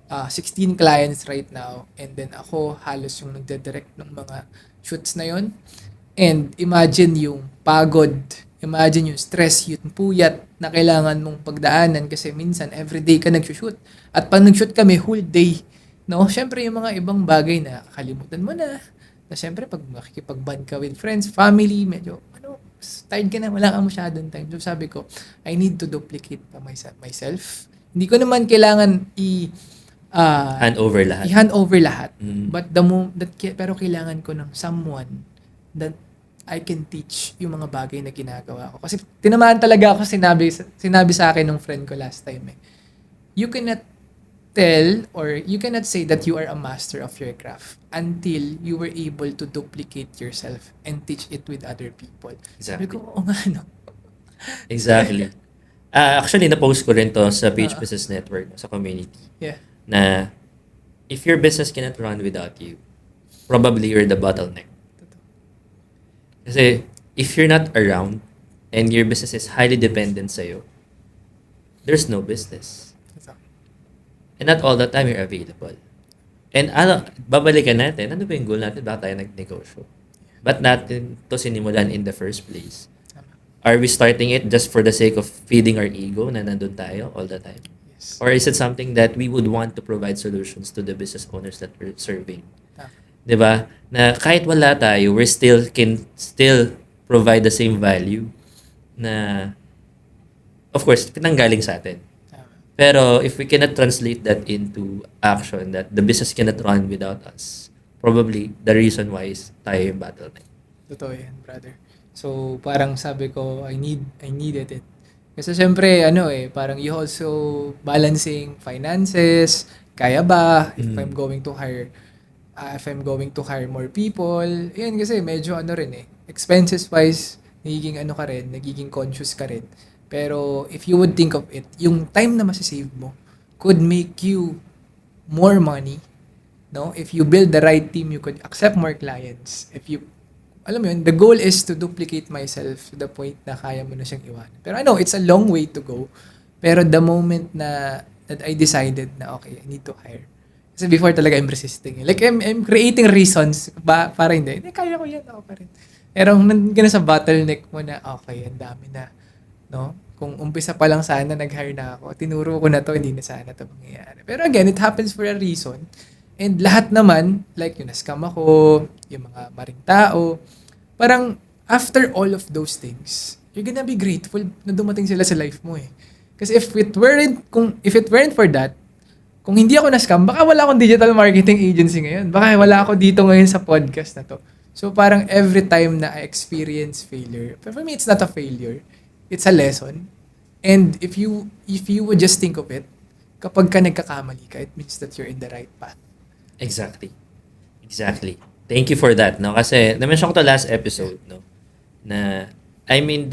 16 clients right now. And then ako, halos yung nagde-direct ng mga shoots na yon. And imagine yung pagod, imagine yung stress, yung puyat na kailangan mong pagdaanan kasi minsan everyday ka nag-shoot. At pag nag-shoot kami whole day, no? Syempre yung mga ibang bagay na kalimutan mo na. Na syempre pag makikipag-bond ka with friends, family, medyo tired ka na, wala kang masyadong time. So sabi ko, I need to duplicate pa myself. Hindi ko naman kailangan hand over lahat. I-hand over lahat. But pero kailangan ko ng someone that I can teach yung mga bagay na ginagawa ko. Kasi tinamaan talaga ako, sinabi sa akin ng friend ko last time eh. You cannot tell or you cannot say that you are a master of your craft until you were able to duplicate yourself and teach it with other people. Exactly. Sabi ko, oo nga no. Exactly. Actually, na-post ko rin to sa Page Business Network, sa community. Yeah. Na if your business cannot run without you, probably you're the bottleneck. Kasi if you're not around and your business is highly dependent sa'yo, there's no business. And not all the time you're available. And babalikan natin, ano ba yung goal natin? Bakit tayo nag-negosyo? Ba't natin to sinimulan in the first place? Tama. Are we starting it just for the sake of feeding our ego na nandun tayo all the time? Yes. Or is it something that we would want to provide solutions to the business owners that we're serving? Tama. 'Di ba? Na kahit wala tayo, we can still provide the same value na of course, pinanggaling sa atin. Tama. Pero if we cannot translate that into action, that the business cannot run without us, probably the reason why is tayo yung bottleneck. Totoo yan, brother. So, parang sabi ko, I needed it. Kasi syempre, parang you also balancing finances, kaya ba, if I'm going to hire, more people, yun kasi medyo expenses-wise, nagiging conscious ka rin. Pero, if you would think of it, yung time na masasave mo could make you more money. No? If you build the right team, you could accept more clients. Alam mo yun, the goal is to duplicate myself to the point na kaya mo na siyang iwan. Pero I know, it's a long way to go. Pero the moment that I decided na, okay, I need to hire. Kasi before talaga I'm resisting. Like, I'm creating reasons para hindi. Kaya ko yan, ako pa rin. Pero nandun ka na sa bottleneck mo na, okay, ang dami na. No? Kung umpisa pa lang sana, nag-hire na ako. Tinuro ko na to, hindi na sana to mangyayari. Pero again, it happens for a reason. And lahat naman, like yung na-scam ako, yung mga maring tao, parang after all of those things, you're gonna be grateful na dumating sila sa life mo eh. Kasi if it weren't for that, kung hindi ako na-scam, baka wala akong digital marketing agency ngayon. Baka wala ako dito ngayon sa podcast na to. So parang every time na I experience failure, but for me, it's not a failure. It's a lesson. And if you would just think of it, kapag ka nagkakamali ka, it means that you're in the right path. Exactly. Thank you for that, no? Kasi na-mention ko to last episode, no? Na I mean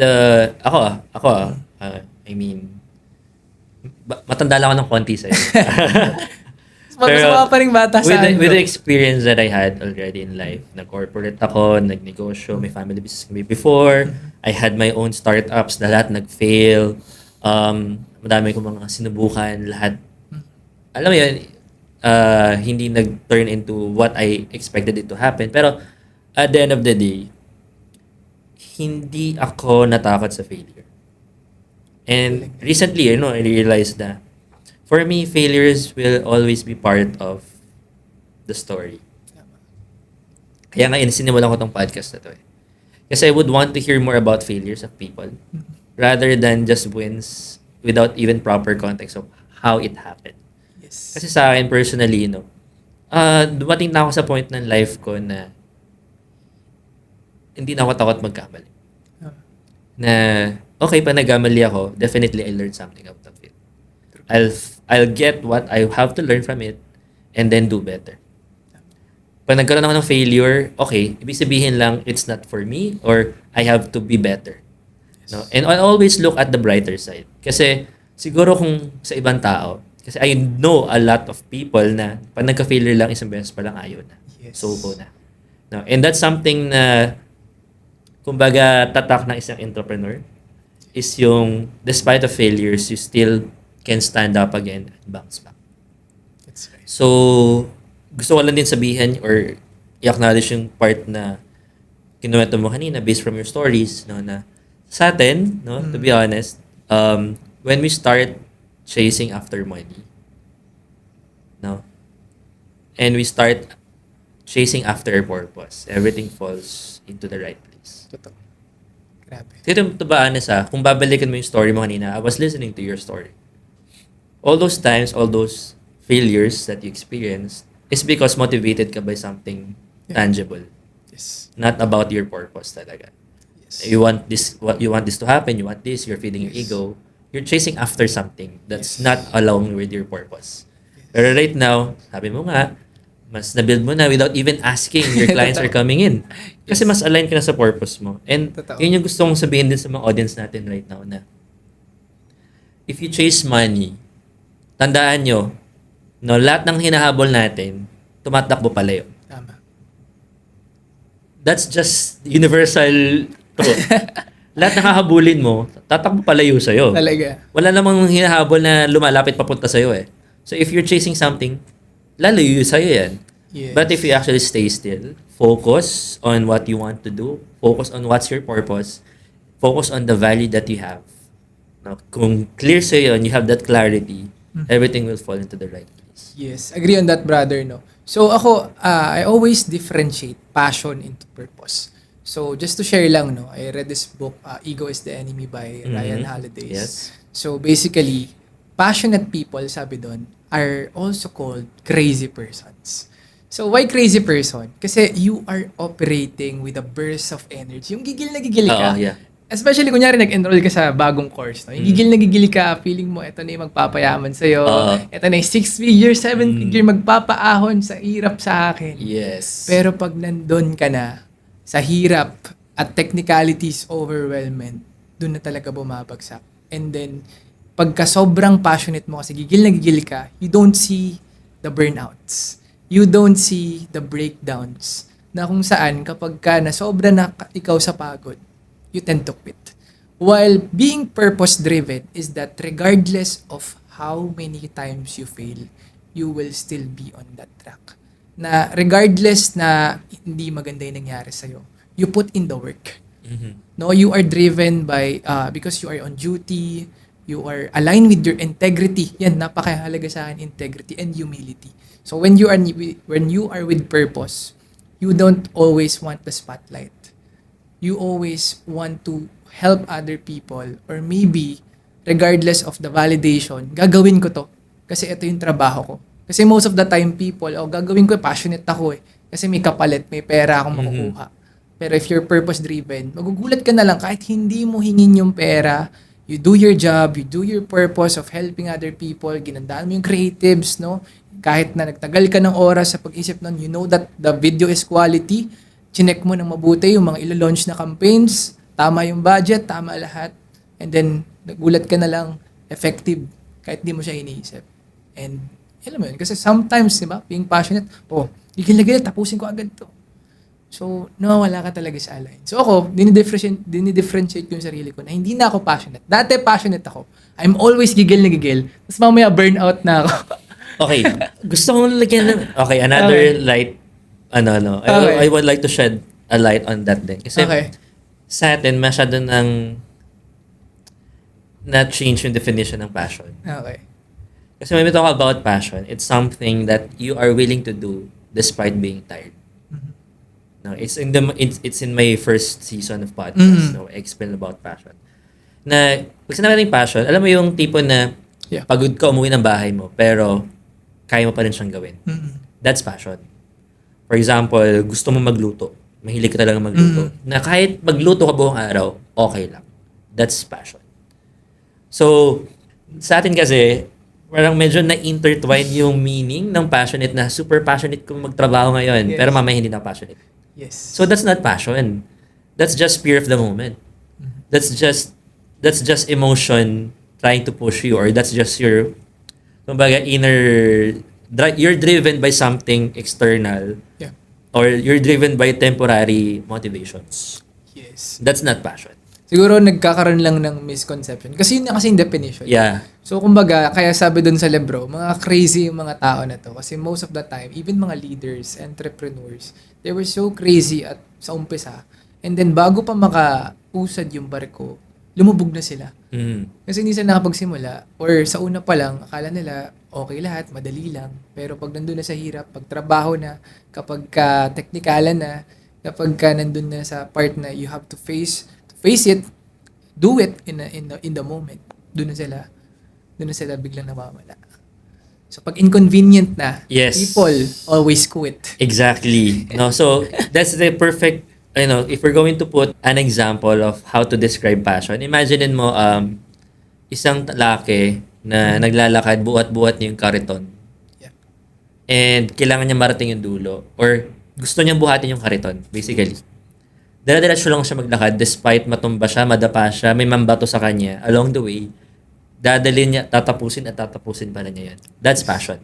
matanda lang ako ng konti sa'yo. Mas pa rin bata sa with the experience that I had already in life, nag-corporate ako, nagnegosyo, may family business kami before, I had my own startups na lahat nag-fail, madami kong mga sinubukan, lahat, alam mo yun, hindi nag-turn into what I expected it to happen. Pero at the end of the day, hindi ako natakot sa failure. And recently, I realized that for me, failures will always be part of the story. Kaya nga, sinimulan ko tong podcast na to eh. Kasi I would want to hear more about failures of people rather than just wins without even proper context of how it happened. Yes. Kasi sa akin personally, dumating na ako sa point ng life ko na hindi na ako takot magkamali. Na, okay, pa nagkamali ako, definitely I learned something out of it. I'll get what I have to learn from it and then do better. Pag nagkaroon ako ng failure, okay, ibig sabihin lang, it's not for me or I have to be better. No? And I always look at the brighter side. Kasi siguro kung sa ibang tao, kasi I know a lot of people na pag nagka-failure lang, isang beses pa lang ayaw na. Yes. Soko na. No? And that's something na, kumbaga, tatak ng isang entrepreneur is yung, despite of failures, you still can stand up again and bounce back. That's right. So, gusto ko lang din sabihin or i-acknowledge yung part na kinuwento mo kanina based from your stories, no, na sa atin, no, to be honest, when we start chasing after money, no, and we start chasing after our purpose, everything falls into the right place. Totoo. Grabe. Ito ba, Anessa, kung babalikan mo yung story mo kanina, I was listening to your story. All those times, all those failures that you experienced is because motivated ka by something tangible. Yes. Not about your purpose talaga. Yes. You want this to happen, you want this, you're feeding your Yes. ego. You're chasing after something that's Yes. not along with your purpose. Pero right now, sabi mo nga, mas na-build mo na without even asking, your clients are coming in. Kasi mas aligned ka na sa purpose mo. And Totoo. yun yung gusto kong sabihin din sa mga audience natin right now na if you chase money, tandaan nyo, no, lahat ng hinahabol natin, tumatakbo pala yun. Tama. That's just universal truth. Lahat ng hahabulin mo, tatakbo palayo sa'yo. Talaga. Wala namang hinahabol na lumalapit papunta sa'yo eh. So if you're chasing something, lalayo sa'yo yan. Yes. But if you actually stay still, focus on what you want to do, focus on what's your purpose, focus on the value that you have. Now, kung clear sa'yo and you have that clarity, everything will fall into the right place. Yes, agree on that, brother, no. So ako, I always differentiate passion into purpose. So just to share lang, no, I read this book, Ego is the Enemy by Ryan Holiday. Yes. So basically, passionate people, sabi doon, are also called crazy persons. So why crazy person? Kasi you are operating with a burst of energy. Yung gigil na gigil ka. Oo, yeah. Especially kunyari nag-enroll ka sa bagong course. No? Yung gigil na gigil ka, feeling mo ito na yung magpapayaman sa'yo. Oo. Ito na yung 6-figure, 7-figure magpapaahon sa hirap sa akin. Yes. Pero pag nandun ka na, sa hirap at technicalities overwhelmment, dun na talaga bumabagsak. And then, pagka sobrang passionate mo kasi gigil na gigil ka, you don't see the burnouts. You don't see the breakdowns. Na kung saan, kapag ka na sobra na ikaw sa pagod, you tend to quit. While being purpose-driven is that regardless of how many times you fail, you will still be on that track. Na regardless na hindi maganda yung nangyari sa'yo, you put in the work. No, you are driven by, because you are on duty, you are aligned with your integrity. Yan, napakahalaga sa akin, integrity and humility. So when you are with purpose, you don't always want the spotlight. You always want to help other people, or maybe regardless of the validation, gagawin ko to kasi ito yung trabaho ko. Kasi most of the time people, gagawin ko, passionate ako kasi may kapalit, may pera akong makukuha. Pero if you're purpose driven, magugulat ka na lang kahit hindi mo hingin yung pera, you do your job, you do your purpose of helping other people, ginandaan mo yung creatives, no? Kahit na nagtagal ka ng oras sa pag-isip nun, you know that the video is quality, chinek mo ng mabuti yung mga ilo-launch na campaigns, tama yung budget, tama lahat, and then nagulat ka na lang, effective, kahit di mo siya iniisip. And, alam mo yun, kasi sometimes, di ba, being passionate, gigil-gigil, tapusin ko agad to. So, nawawala ka talaga sa align. So ako, dinidifferentiate ko yung sarili ko na hindi na ako passionate. Dati passionate ako. I'm always gigil na gigil. Tapos mamaya burnout na ako. Okay. Gusto kong lagyan ng... Okay, another light... Okay. I would like to shed a light on that din. Kasi sa atin, masyado nang na-change yung definition ng passion. Okay. Kasi when we talk about passion, it's something that you are willing to do despite being tired. No, it's in my first season of podcast. No, I explain about passion. Na pag sinabi natin passion, alam mo yung tipo na pagod ka umuwi ng bahay mo, pero kaya mo pa rin siyang gawin. That's passion. For example, gusto mo magluto. Mahilig ka talaga magluto. Na kahit magluto ka buong araw, okay lang. That's passion. So, sa atin kasi, parang medyo na-intertwine yung meaning ng passionate na super passionate kung magtrabaho ngayon, pero mamaya hindi na passionate. Yes. So that's not passion. That's just fear of the moment. That's just emotion trying to push you, or that's just your kumbaga you're driven by something external. Yeah. Or you're driven by temporary motivations. Yes. That's not passion. Siguro nagkakaroon lang ng misconception. Kasi yun na kasi yung definition. Yeah. So kumbaga, kaya sabi dun sa libro, mga crazy yung mga tao na to. Kasi most of the time, even mga leaders, entrepreneurs, they were so crazy at sa umpisa. And then bago pa makausad yung barko, lumubog na sila. Kasi hindi sila nakapagsimula. Or sa una pa lang, akala nila okay lahat, madali lang. Pero pag nandun na sa hirap, pag trabaho na, kapag ka teknikalan na, kapag ka nandun na sa part na you have to face it, do it in the moment. Doon na sila biglang nawawala. So pag inconvenient na, Yes. people always quit. Exactly. No, so that's the perfect, if we're going to put an example of how to describe passion, imagine mo isang lalaki na naglalakad, buhat-buhat niya yung kariton. Yeah. And kailangan niya marating yung dulo, or gusto niyang buhatin yung kariton, basically. Dala-diretso lang siya maglakad despite matumba siya, madapa siya, may mambato sa kanya. Along the way, dadalhin niya, tatapusin pa na niya yan. That's passion.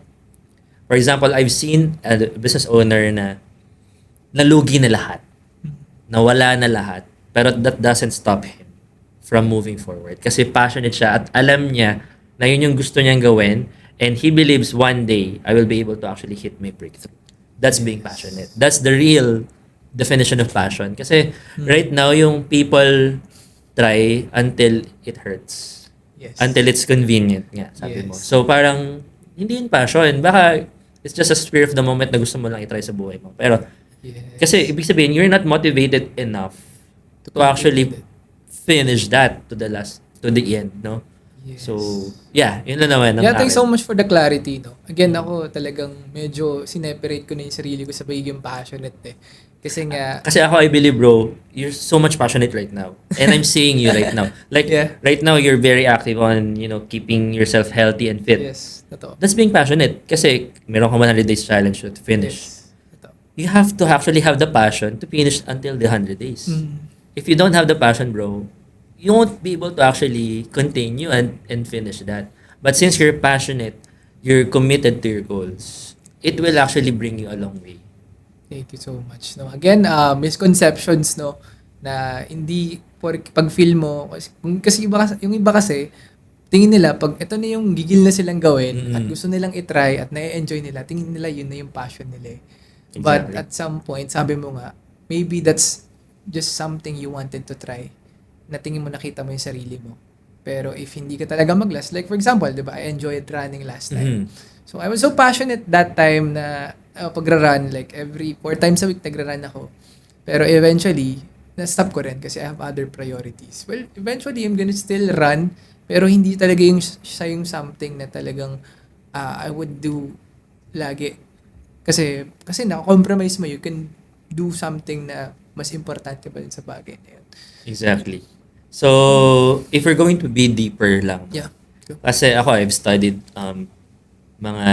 For example, I've seen a business owner na nalugi na lahat. Nawala na lahat. Pero that doesn't stop him from moving forward. Kasi passionate siya at alam niya na yun yung gusto niyang gawin, and he believes one day I will be able to actually hit my breakthrough. That's being passionate. That's the real definition of passion. Kasi right now, yung people try until it hurts. Yes. Until it's convenient nga, sabi mo. Yes. So parang, hindi yun passion. Baka, it's just a spur of the moment na gusto mo lang itry sa buhay mo. Pero, Yes. kasi ibig sabihin, you're not motivated enough to actually finish that to the end, no? Yes. So, yeah, yun lang naman. ang Yeah, thanks akin. so much for the clarity, no? Again, ako talagang medyo sineperate ko na yung sarili ko sa pagiging passionate eh. Kasi nga, Kasi ako, I believe, bro, you're so much passionate right now. And I'm seeing you right now. Like, Yeah. right now, you're very active on, keeping yourself healthy and fit. yes, totoo. That's being passionate. Kasi, meron ka 100 days challenge to finish. Yes, totoo. You have to actually have the passion to finish until the 100 days. If you don't have the passion, bro, you won't be able to actually continue and finish that. But since you're passionate, you're committed to your goals, it will actually bring you a long way. Thank you so much. No, again, misconceptions, no, na hindi pag feel mo kasi yung iba kasi tingin nila pag ito na yung gigil na silang gawin at gusto nilang i-try at na-enjoy nila, tingin nila yun na yung passion nila. But Exactly. at some point, sabi mo nga, maybe that's just something you wanted to try. Na tingin mo nakita mo yung sarili mo. Pero if hindi ka talaga mag-last, like for example, di ba, I enjoyed running last time. So I was so passionate that time na pagra-run, like every 4 times a week nagra-run ako. Pero eventually, na-stop ko rin kasi I have other priorities. Well, eventually, I'm gonna still run, pero hindi talaga siya yung something na talagang I would do lagi. Kasi na-compromise mo, you can do something na mas importante pa rin sa bagay na yun. Exactly. So, if we're going to be deeper lang, Yeah. kasi ako, I've studied mga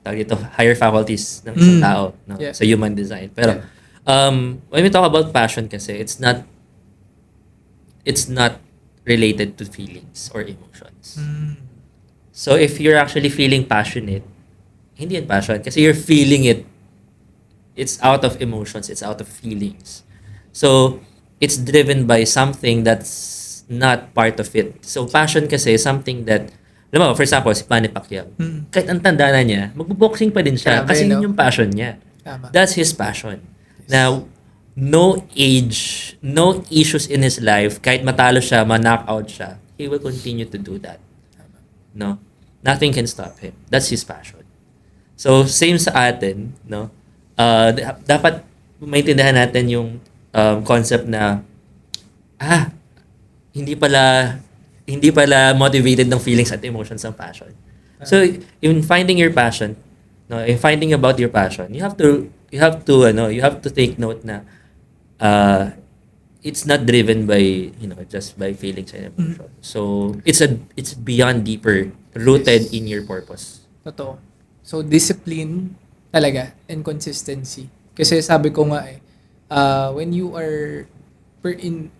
tawag ito, higher faculties ng isang tao no, Yeah. sa human design. Pero, when we talk about passion kasi, it's not related to feelings or emotions. So, if you're actually feeling passionate, hindi yan passion kasi you're feeling it. It's out of emotions, it's out of feelings. So, it's driven by something that's not part of it. So, passion kasi is something that, alam mo, for example, si Manny Pacquiao, kahit ang tanda na niya, magbo-boxing pa din siya Grabe, kasi no? yun yung passion niya. Tama. That's his passion. Now, no age, no issues in his life, kahit matalo siya, ma-knockout siya, he will continue to do that. No? Nothing can stop him. That's his passion. So, same sa atin, no? Dapat maintindihan natin yung concept na hindi pala motivated ng feelings at emotions ang passion. So in finding your passion, no, in finding about your passion, you have to take note na it's not driven by just by feelings and emotions. So it's beyond deeper, rooted in your purpose. Totoo. So, discipline talaga and consistency. Kasi sabi ko nga when you are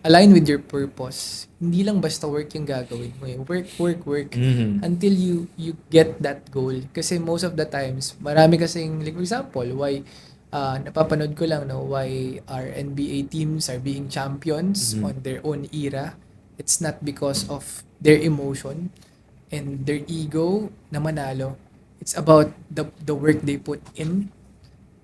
align with your purpose, hindi lang basta work yung gagawin mo. Work. Until you get that goal. Kasi most of the times, marami kasing, like for example, why napapanood ko lang why our NBA teams are being champions on their own era. It's not because of their emotion and their ego na manalo. It's about the work they put in.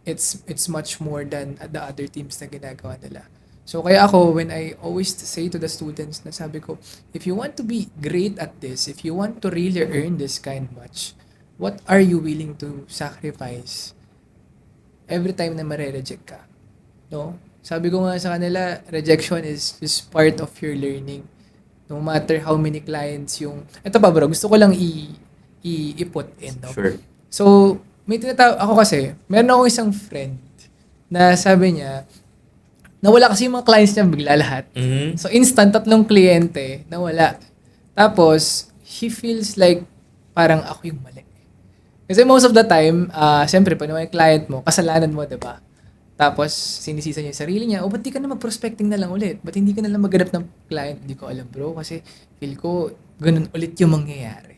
It's much more than the other teams na ginagawa nila. So kaya ako, when I always say to the students na sabi ko, if you want to be great at this, if you want to really earn this kind much, what are you willing to sacrifice every time na mare-reject ka? No? Sabi ko nga sa kanila, rejection is just part of your learning. No matter how many clients yung... Ito pa bro, gusto ko lang i-put in. No? Sure. So, may ako kasi, meron akong isang friend na sabi niya, nawala kasi yung mga clients niya bigla lahat. So, instant, 3 kliyente, nawala. Tapos, he feels like parang ako yung mali. Kasi most of the time, siyempre, pag naman yung client mo, kasalanan mo, diba? Tapos, sinisisa niya yung sarili niya, ba't di ka na mag-prospecting na lang ulit? Ba't hindi ka na lang maghanap ng client? Hindi ko alam, bro, kasi feel ko, ganun ulit yung mangyayari.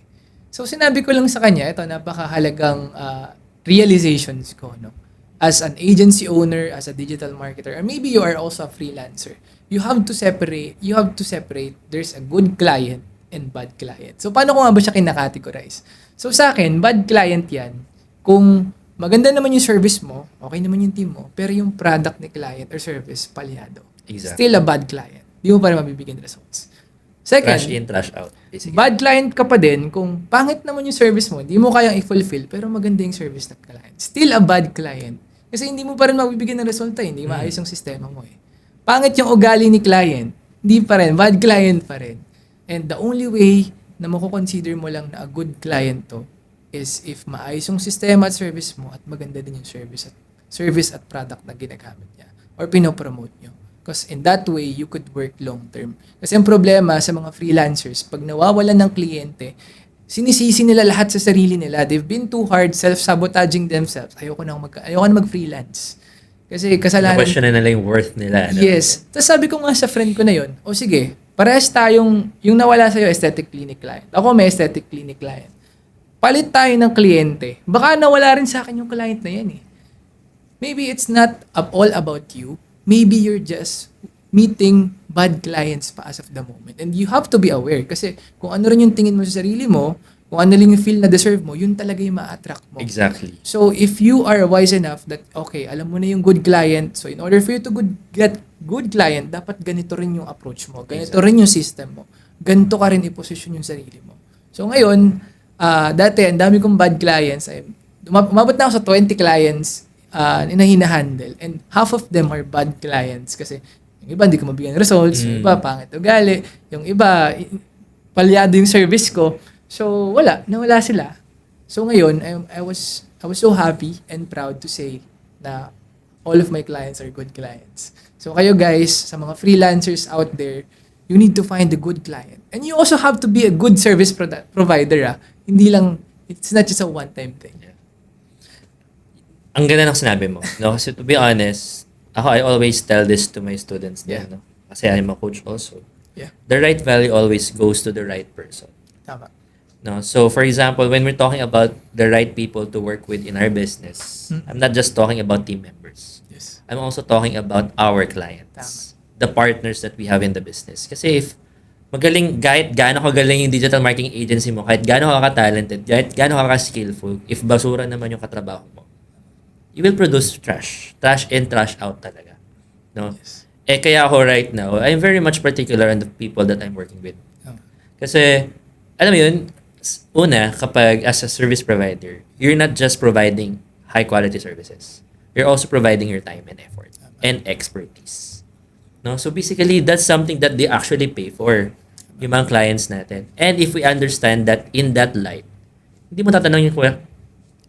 So, sinabi ko lang sa kanya, ito, napakahalagang realizations ko, no? As an agency owner, as a digital marketer, or maybe you are also a freelancer, you have to separate, there's a good client and bad client. So, paano ko nga ba siya kinakategorize? So, sa akin, bad client yan kung maganda naman yung service mo, okay naman yung team mo, pero yung product ni client or service, palyado. Exactly. Still a bad client. Di mo pa rin mabibigyan results. Second, Trash in, trash out. Basically. bad client ka pa din kung pangit naman yung service mo, di mo kayang i-fulfill, pero maganda yung service ng client. Still a bad client. Kasi hindi mo pa rin mabibigyan ng resulta, hindi maayos yung sistema mo eh. Pangit yung ugali ni client, hindi pa rin, bad client pa rin. And the only way na mako-consider mo lang na a good client to is if maayos yung sistema at service mo at maganda din yung service at product na ginagamit niya or pinopromote nyo. Because in that way, you could work long term. Kasi ang problema sa mga freelancers, pag nawawalan ng kliyente, sinisisi nila lahat sa sarili nila. They've been too hard, self-sabotaging themselves. Ayoko na mag-freelance. Kasi kasalanan... Na-question na nila yung worth nila. No? Yes. Tapos sabi ko nga sa friend ko na yun, o sige, parehas tayong, yung nawala sa'yo, aesthetic clinic client. Ako may aesthetic clinic client. Palit tayo ng kliyente. Baka nawala rin sa akin yung client na yan eh. Maybe it's not all about you. Maybe you're just meeting bad clients pa as of the moment. And you have to be aware kasi kung ano rin yung tingin mo sa sarili mo, kung ano lang yung feel na deserve mo, yun talaga yung ma-attract mo. Exactly. So, if you are wise enough that, okay, alam mo na yung good client, so in order for you to get good client, dapat ganito rin yung approach mo, ganito rin yung system mo, ganito ka rin i-position yung sarili mo. So, ngayon, dati, ang dami kong bad clients, umabot na ako sa 20 clients na hinahandle, and half of them are bad clients kasi yung iba hindi ko mabigyan ng results, yung iba pangit ugali, yung iba palyado yung service ko. So nawala sila. So ngayon I was so happy and proud to say na all of my clients are good clients. So kayo guys, sa mga freelancers out there, you need to find a good client. And you also have to be a good service provider. Hindi lang, it's not just a one-time thing. Ang ganda ng sinabi mo. No? Kasi to be honest, I always tell this to my students. Yeah. No? Kasi I'm a coach also. Yeah. The right value always goes to the right person. Tama. No? So for example, when we're talking about the right people to work with in our business, I'm not just talking about team members. Yes. I'm also talking about our clients. The partners that we have in the business. Kasi if kahit gaano kagaling yung digital marketing agency mo, kahit gaano ka talented, kahit gaano ka skillful, if basura naman yung katrabaho mo, you will produce trash. Trash in, trash out talaga. No? Yes. Kaya ako right now, I'm very much particular on the people that I'm working with. Kasi, alam mo yun, una, kapag as a service provider, you're not just providing high quality services. You're also providing your time and effort and expertise. No? So basically, that's something that they actually pay for, yung mga clients natin. And if we understand that in that light, hindi mo tatanungin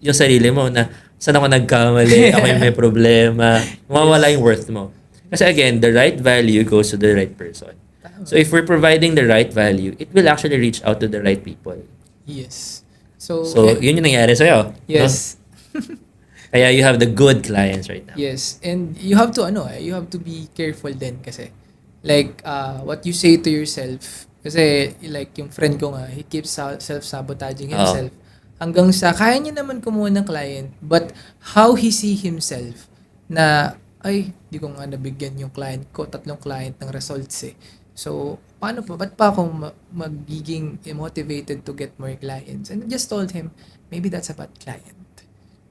yung sarili mo na saan ako nagkamali, ako yung may problema, mawawala yung worth mo. Kasi again, the right value goes to the right person. So if we're providing the right value, it will actually reach out to the right people. Yes. So Yun yung nangyari sa'yo. yes. No? Kaya you have the good clients right now. Yes. And you have to you have to be careful din kasi like what you say to yourself kasi like yung friend ko nga, he keeps self-sabotaging himself. Hanggang sa kaya niya naman kumuha ng client, but how he see himself na ay, di ko nga nabigyan yung client ko, 3 client ng results eh. So, paano pa? Ba't pa ako magiging motivated to get more clients? And I just told him, maybe that's a bad client.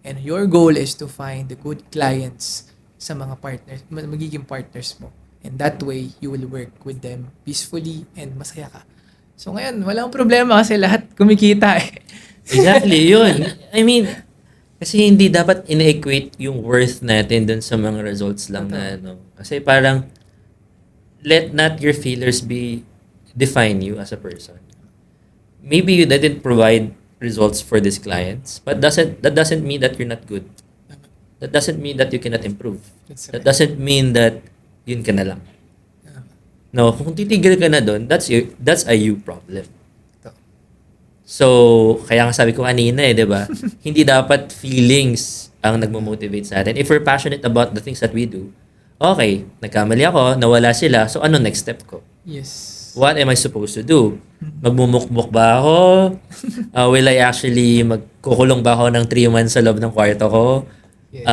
And your goal is to find the good clients sa mga partners, magiging partners mo. And that way, you will work with them peacefully and masaya ka. So ngayon, walang problema kasi lahat kumikita eh. Exactly, yun. I mean, kasi hindi dapat ina-equate yung worth natin dun sa mga results lang na ano. Kasi parang, let not your failures define you as a person. Maybe you didn't provide results for these clients, but that doesn't mean that you're not good. That doesn't mean that you cannot improve. That's That right. doesn't mean that yun ka na lang. No, kung titigil ka na dun, that's a you problem. So, kaya nga sabi ko kanina di ba? Hindi dapat feelings ang nagmo-motivate sa atin. If we're passionate about the things that we do, okay, nagkamali ako, nawala sila, so ano next step ko? Yes. What am I supposed to do? Magmumukmuk ba ako? Will I actually magkukulong ba ako ng 3 months sa loob ng kwarto ko? Yes.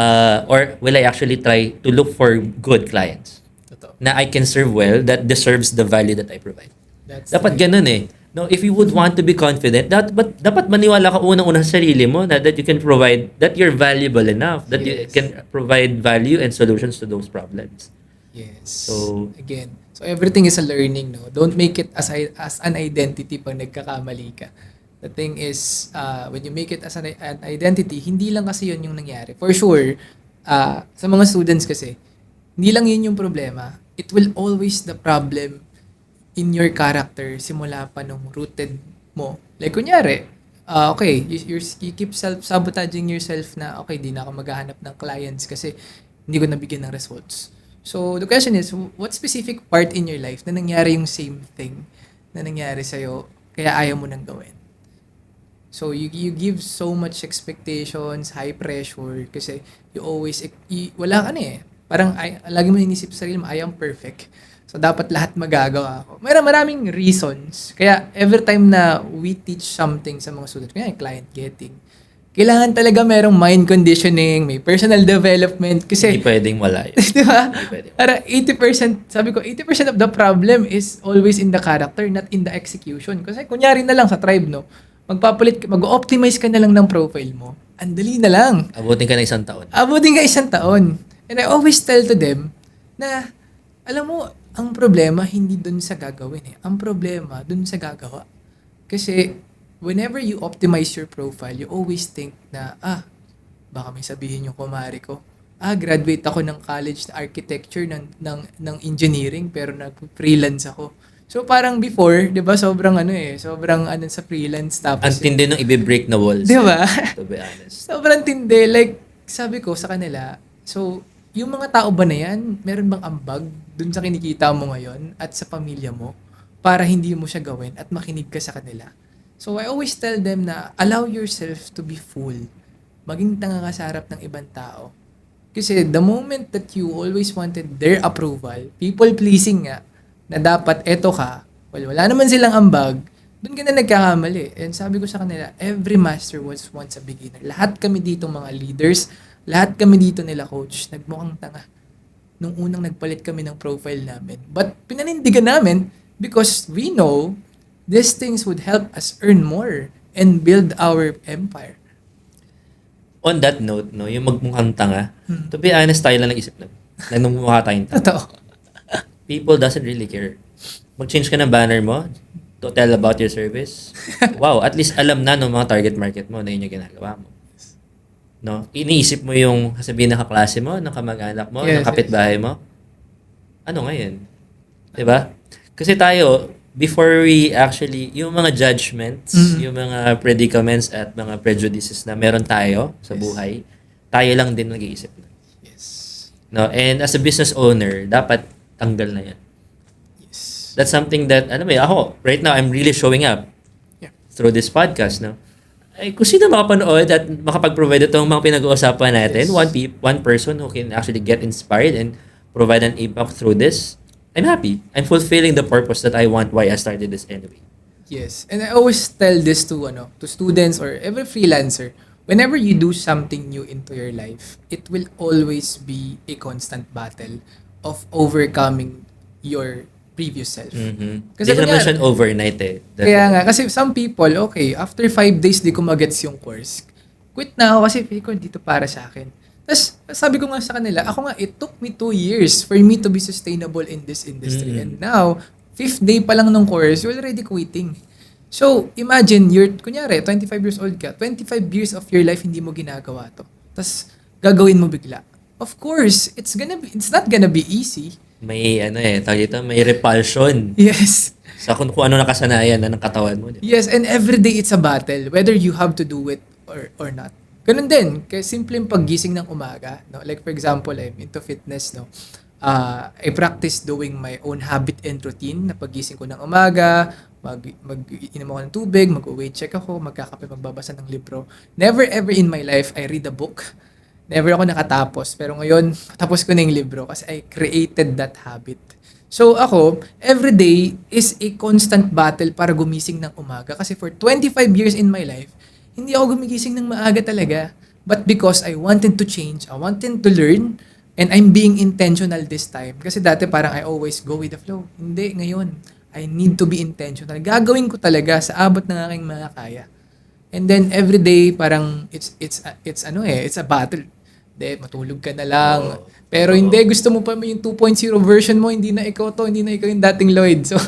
Or will I actually try to look for good clients Totoo. na I can serve well, that deserves the value that I provide? That's Dapat right. ganun eh. No, if you would want to be confident, dapat maniwala ka unang-una sa sarili mo na that you can provide, that you're valuable enough, that you Yes. can provide value and solutions to those problems. Yes. So- again, so everything is a learning, no? Don't make it as an identity pag nagkakamali ka. The thing is, when you make it as an identity, hindi lang kasi yun yung nangyari. For sure, sa mga students kasi, hindi lang yun yung problema. It will always the problem in your character simula pa nung rooted mo. Like, kunyari, okay, you keep sabotaging yourself na, okay, di na ako maghahanap ng clients kasi hindi ko nabigyan ng results. So, the question is, what specific part in your life na nangyari yung same thing na nangyari sa'yo kaya ayaw mo nang gawin? So, you give so much expectations, high pressure, kasi you always, wala ka na eh. Parang, lagi mo inisip sa sarili mo, I am perfect. So, dapat lahat magagawa ko. Maraming reasons. Kaya, every time na we teach something sa mga students, kaya client getting, kailangan talaga merong mind conditioning, may personal development, kasi, Hindi pwedeng wala yun. di ba? Hindi pwedeng. Para 80%, sabi ko, 80% of the problem is always in the character, not in the execution. Kasi, kunyari na lang sa tribe, no? Mag-optimize ka na lang ng profile mo. Andali na lang. Abutin ka na 1 taon. Abutin ka 1 taon. And I always tell to them na, alam mo, ang problema hindi dun sa gagawin eh. Ang problema dun sa gagawa. Kasi, whenever you optimize your profile, you always think na, baka may sabihin yung kumari ko, graduate ako ng college na architecture ng engineering pero nag-freelance ako. So parang before, 'di ba, sobrang sa freelance tapos Ang tindi nung i-break na walls. 'di ba? To be honest. Sobrang tindi. Like, sabi ko sa kanila, so, yung mga tao ba na yan, meron bang ambag dun sa kinikita mo ngayon at sa pamilya mo para hindi mo siya gawin at makinig ka sa kanila? So, I always tell them na allow yourself to be full. Maging tanga ka sa harap ng ibang tao. Kasi the moment that you always wanted their approval, people-pleasing nga, na dapat eto ka, wala naman silang ambag, doon ka na nagkakamali. And sabi ko sa kanila, every master was once a beginner. Lahat kami dito mga leaders, lahat kami dito nila coach, nagmukhang tanga. Nung unang nagpalit kami ng profile namin. But pinanindigan namin because we know these things would help us earn more and build our empire. On that note, no, yung magmukhang tanga, to be honest, tayo lang nag-isip na nagmumukha tayong tanga. Totoo. People doesn't really care. Mag-change ka ng banner mo to tell about your service. Wow, at least alam na ng mga target market mo na yun yung ginagawa mo. No? Iniisip mo yung sabihin ng kaklase mo, ng kamag-anak mo, Yes, ng kapitbahay mo. Ano ngayon? 'Di ba? Kasi tayo, before we actually, yung mga judgments, yung mga predicaments at mga prejudices na meron tayo sa buhay, tayo lang din nag-iisip na. Yes. No? And as a business owner, dapat tanggal na yan. Yes. That's something that, ako, right now, I'm really showing up Yeah. through this podcast, no? Ay, kung sino makapanood at makapag-provide itong mga pinag-uusapan natin, Yes. one person who can actually get inspired and provide an impact through this, I'm happy. I'm fulfilling the purpose that I want why I started this anyway. Yes. And I always tell this to students or every freelancer. Whenever you do something new into your life, it will always be a constant battle of overcoming your previous self. Mm-hmm. Kasi Hindi naman kunyari- siya overnight eh. Kaya nga, kasi some people, okay, after 5 days di ko magets yung course. Quit na ako kasi feel ko dito para sa akin. Tapos, sabi ko nga sa kanila, ako nga, it took me 2 years for me to be sustainable in this industry. And now, 5th day pa lang ng course, you're already quitting. So, imagine, kunyari, 25 years old ka, 25 years of your life hindi mo ginagawa to. Tapos, gagawin mo bigla. Of course, it's not gonna be easy. May tawag dito, may repulsion Yes. sa kung ano nakasanayan na ng katawan mo. Di ba? Yes, and every day it's a battle, whether you have to do it or not. Ganun din, kaya simpleng paggising ng umaga, no? Like for example, I'm into fitness, no? I practice doing my own habit and routine na paggising ko ng umaga, mag-inom ako ng tubig, mag-weight check ako, magkakape, magbabasa ng libro. Never ever in my life I read a book. Never ako nakatapos. Pero ngayon, tapos ko na yung libro kasi I created that habit. So ako, every day is a constant battle para gumising ng umaga. Kasi for 25 years in my life, hindi ako gumigising ng maaga talaga. But because I wanted to change, I wanted to learn, and I'm being intentional this time. Kasi dati parang I always go with the flow. Hindi, ngayon, I need to be intentional. Gagawin ko talaga sa abot ng aking makakaya. And then every day parang it's a battle. De matulog ka na lang. Pero hindi gusto mo pa yung 2.0 version mo, hindi na ikaw to, hindi na ikaw yung dating Lloyd. So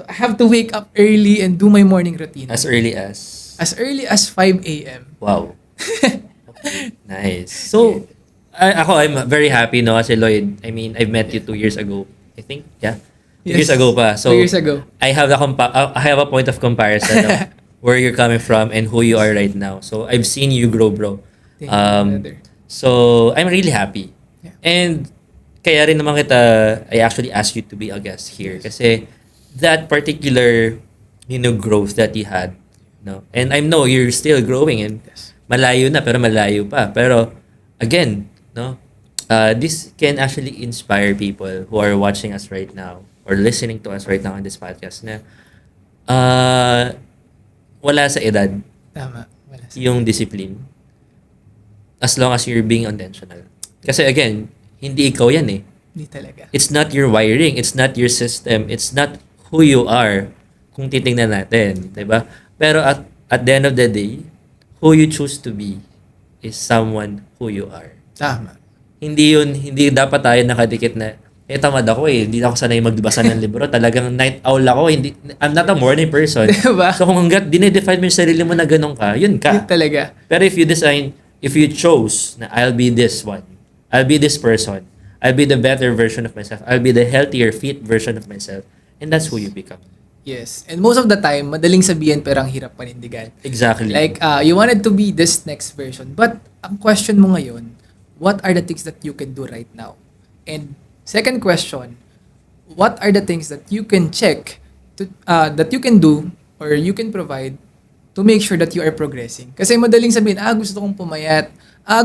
I have to wake up early and do my morning routine. As early as? As early as 5 a.m. Wow. Okay, nice. So, I'm very happy, no? Kasi Lloyd, I mean, I've met you 2 years ago. I think, yeah. 2 years ago pa. So, 2 years ago. I have a point of comparison of where you're coming from and who you are right now. So, I've seen you grow, bro. Thank you, brother. So, I'm really happy. Yeah. And, kaya rin naman I actually asked you to be a guest here. Kasi, that particular, growth that you had, no? And I know you're still growing and Yes. malayo na, pero malayo pa. Pero, again, no? This can actually inspire people who are watching us right now or listening to us right now on this podcast na wala sa edad Tama. Wala sa- yung discipline as long as you're being intentional. Kasi again, hindi ikaw yan eh. Hindi talaga. It's not your wiring, it's not your system, it's not who you are kung titingnan natin, 'di ba? Pero at the end of the day, who you choose to be is someone who you are. Tama. Hindi dapat tayo nakadikit na tamad ako eh, hindi ako sanay magbasa ng libro, talagang night owl ako, I'm not a morning person. Diba? So kung hangga't dinedefine mo yung sarili mo na ganun ka, yun ka. Yun talaga. Pero if you chose na I'll be this one, I'll be this person, I'll be the better version of myself, I'll be the healthier, fit version of myself, and that's who you become. Yes. And most of the time, madaling sabihin pero ang hirap panindigan. Exactly. Like, you wanted to be this next version. But, ang question mo ngayon, what are the things that you can do right now? And, second question, what are the things that you can check, that you can do, or you can provide to make sure that you are progressing? Kasi madaling sabihin, gusto kong pumayat,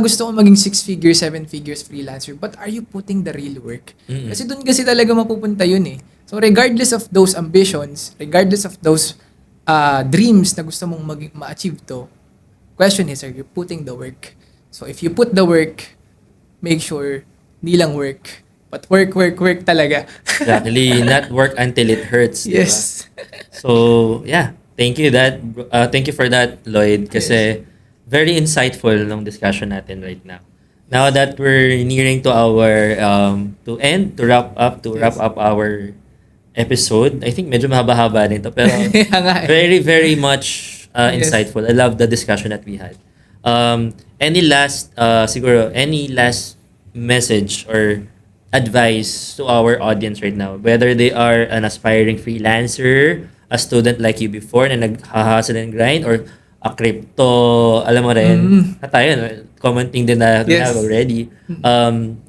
gusto kong maging 6 figures, 7 figures freelancer, but are you putting the real work? Mm-mm. Kasi doon kasi talaga mapupunta yun eh. So regardless of those ambitions, regardless of those dreams na gusto mong ma-achieve to, question is, are you putting the work? So if you put the work, make sure, hindi lang work, but work talaga. Exactly. Not work until it hurts. diba? Yes. So, yeah. Thank you thank you for that, Lloyd. Kasi very insightful ng discussion natin right now. Now that we're nearing to our wrap up our episode. I think medyo mahaba-haba din to, pero Kaya nga eh. very very much Yes. insightful. I love the discussion that we had. Any last message or advice to our audience right now, whether they are an aspiring freelancer, a student like you before na nag-hustle and grind, or a crypto, alam mo rin, tayo, no? Commenting din na we Yes. have already,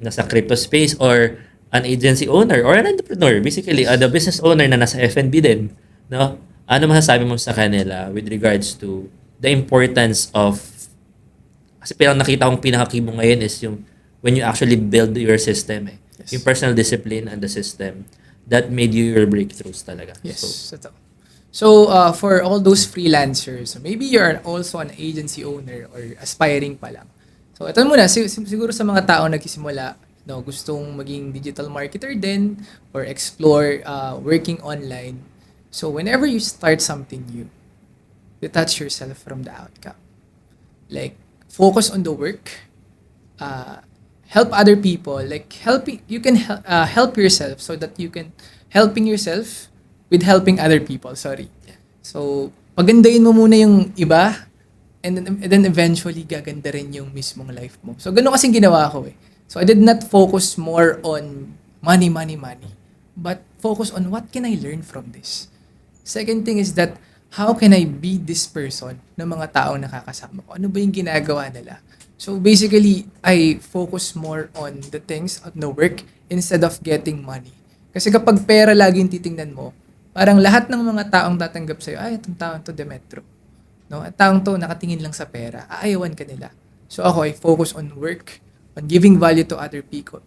nasa crypto space, or an agency owner, or an entrepreneur, basically, the business owner na nasa F&B din, no? Ano masasabi mo sa kanila with regards to the importance of, kasi parang nakita kong pinaka-key mo ngayon is yung when you actually build your system eh. Yes. Yung personal discipline and the system that made you your breakthroughs talaga. Yes. So, So, for all those freelancers, maybe you're also an agency owner or aspiring pa lang. So, ito muna, siguro sa mga tao nagsisimula, no, gustong maging digital marketer din or explore working online. So, whenever you start something new, detach yourself from the outcome. Like, focus on the work, help other people, like you can help yourself so that you can helping yourself with helping other people. Sorry. So, pagandahin mo muna yung iba and then eventually gaganda rin yung mismong life mo. So, ganun kasing ginawa ko eh. So, I did not focus more on money, but focus on what can I learn from this. Second thing is that how can I be this person ng mga taong nakakasama ko? Ano ba yung ginagawa nila? So basically, I focus more on the things at the work instead of getting money. Kasi kapag pera lagi yung titingnan mo, parang lahat ng mga taong tatanggap sa'yo, ay, itong taong to Demetro. No? At taong to nakatingin lang sa pera, aayawan ka nila. So ako, I focus on work, on giving value to other people,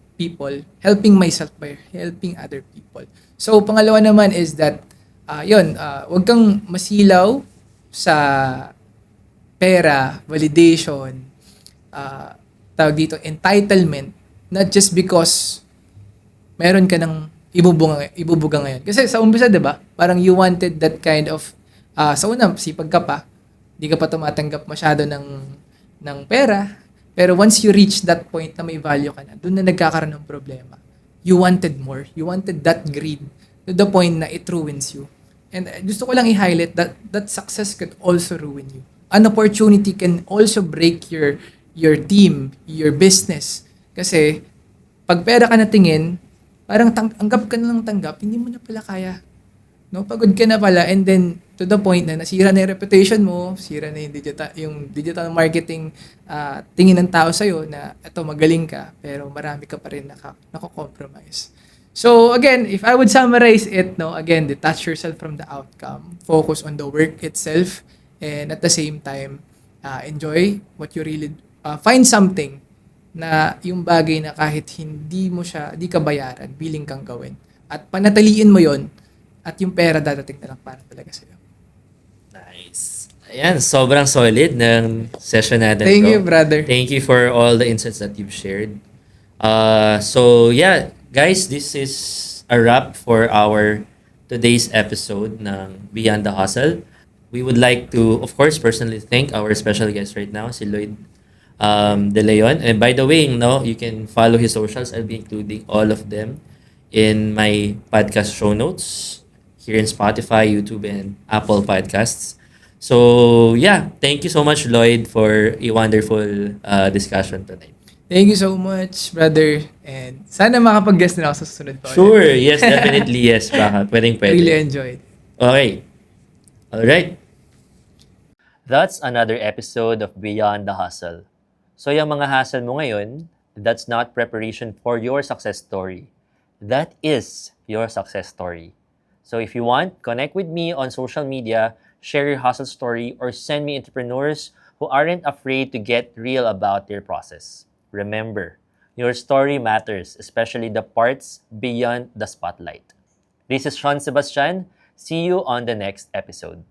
helping myself by helping other people. So pangalawa naman is that, wag kang masilaw sa pera, validation, tawag dito, entitlement, not just because meron ka ng ibubuga ngayon. Kasi sa umpisa, 'di ba? Parang you wanted that kind of sa una sipag ka pa, di ka pa tumatanggap masyado ng pera, pero once you reach that point na may value ka na, doon na nagkakaroon ng problema. You wanted more. You wanted that greed to the point na it ruins you. And gusto ko lang i-highlight that success could also ruin you. An opportunity can also break your team, your business. Kasi pag pera ka na tingin, parang tanggap ka na lang tanggap, hindi mo na pala kaya. No, pagod ka na pala, and then to the point na nasira na yung reputation mo, sira na yung digital marketing tingin ng tao sa'yo na eto magaling ka, pero marami ka pa rin nako-compromise. So again, if I would summarize it, no, again, detach yourself from the outcome, focus on the work itself, and at the same time, enjoy what you really, find something na yung bagay na kahit hindi ka bayaran, willing kang gawin. At panatiliin mo yon at yung pera dadating na lang para talaga sa'yo. Nice. Ayan, sobrang solid ng session natin. Thank bro. you, brother. Thank you for all the insights that you've shared. So yeah, guys, this is a wrap for our today's episode ng Beyond the Hustle. We would like to, of course, personally thank our special guest right now, si Lloyd De Leon. And by the way, no, you can follow his socials. I'll be including all of them in my podcast show notes here in Spotify, YouTube, and Apple Podcasts. So yeah, thank you so much, Lloyd, for a wonderful discussion tonight. Thank you so much, brother. And sana makapag-guest na ako sa susunod pa. ulit. Sure, yes, definitely, yes. Baka, pwede. Really enjoyed. Okay. All right. That's another episode of Beyond the Hustle. So yung mga hustle mo ngayon, that's not preparation for your success story. That is your success story. So if you want, connect with me on social media, share your hustle story, or send me entrepreneurs who aren't afraid to get real about their process. Remember, your story matters, especially the parts beyond the spotlight. This is Sean Sebastian. See you on the next episode.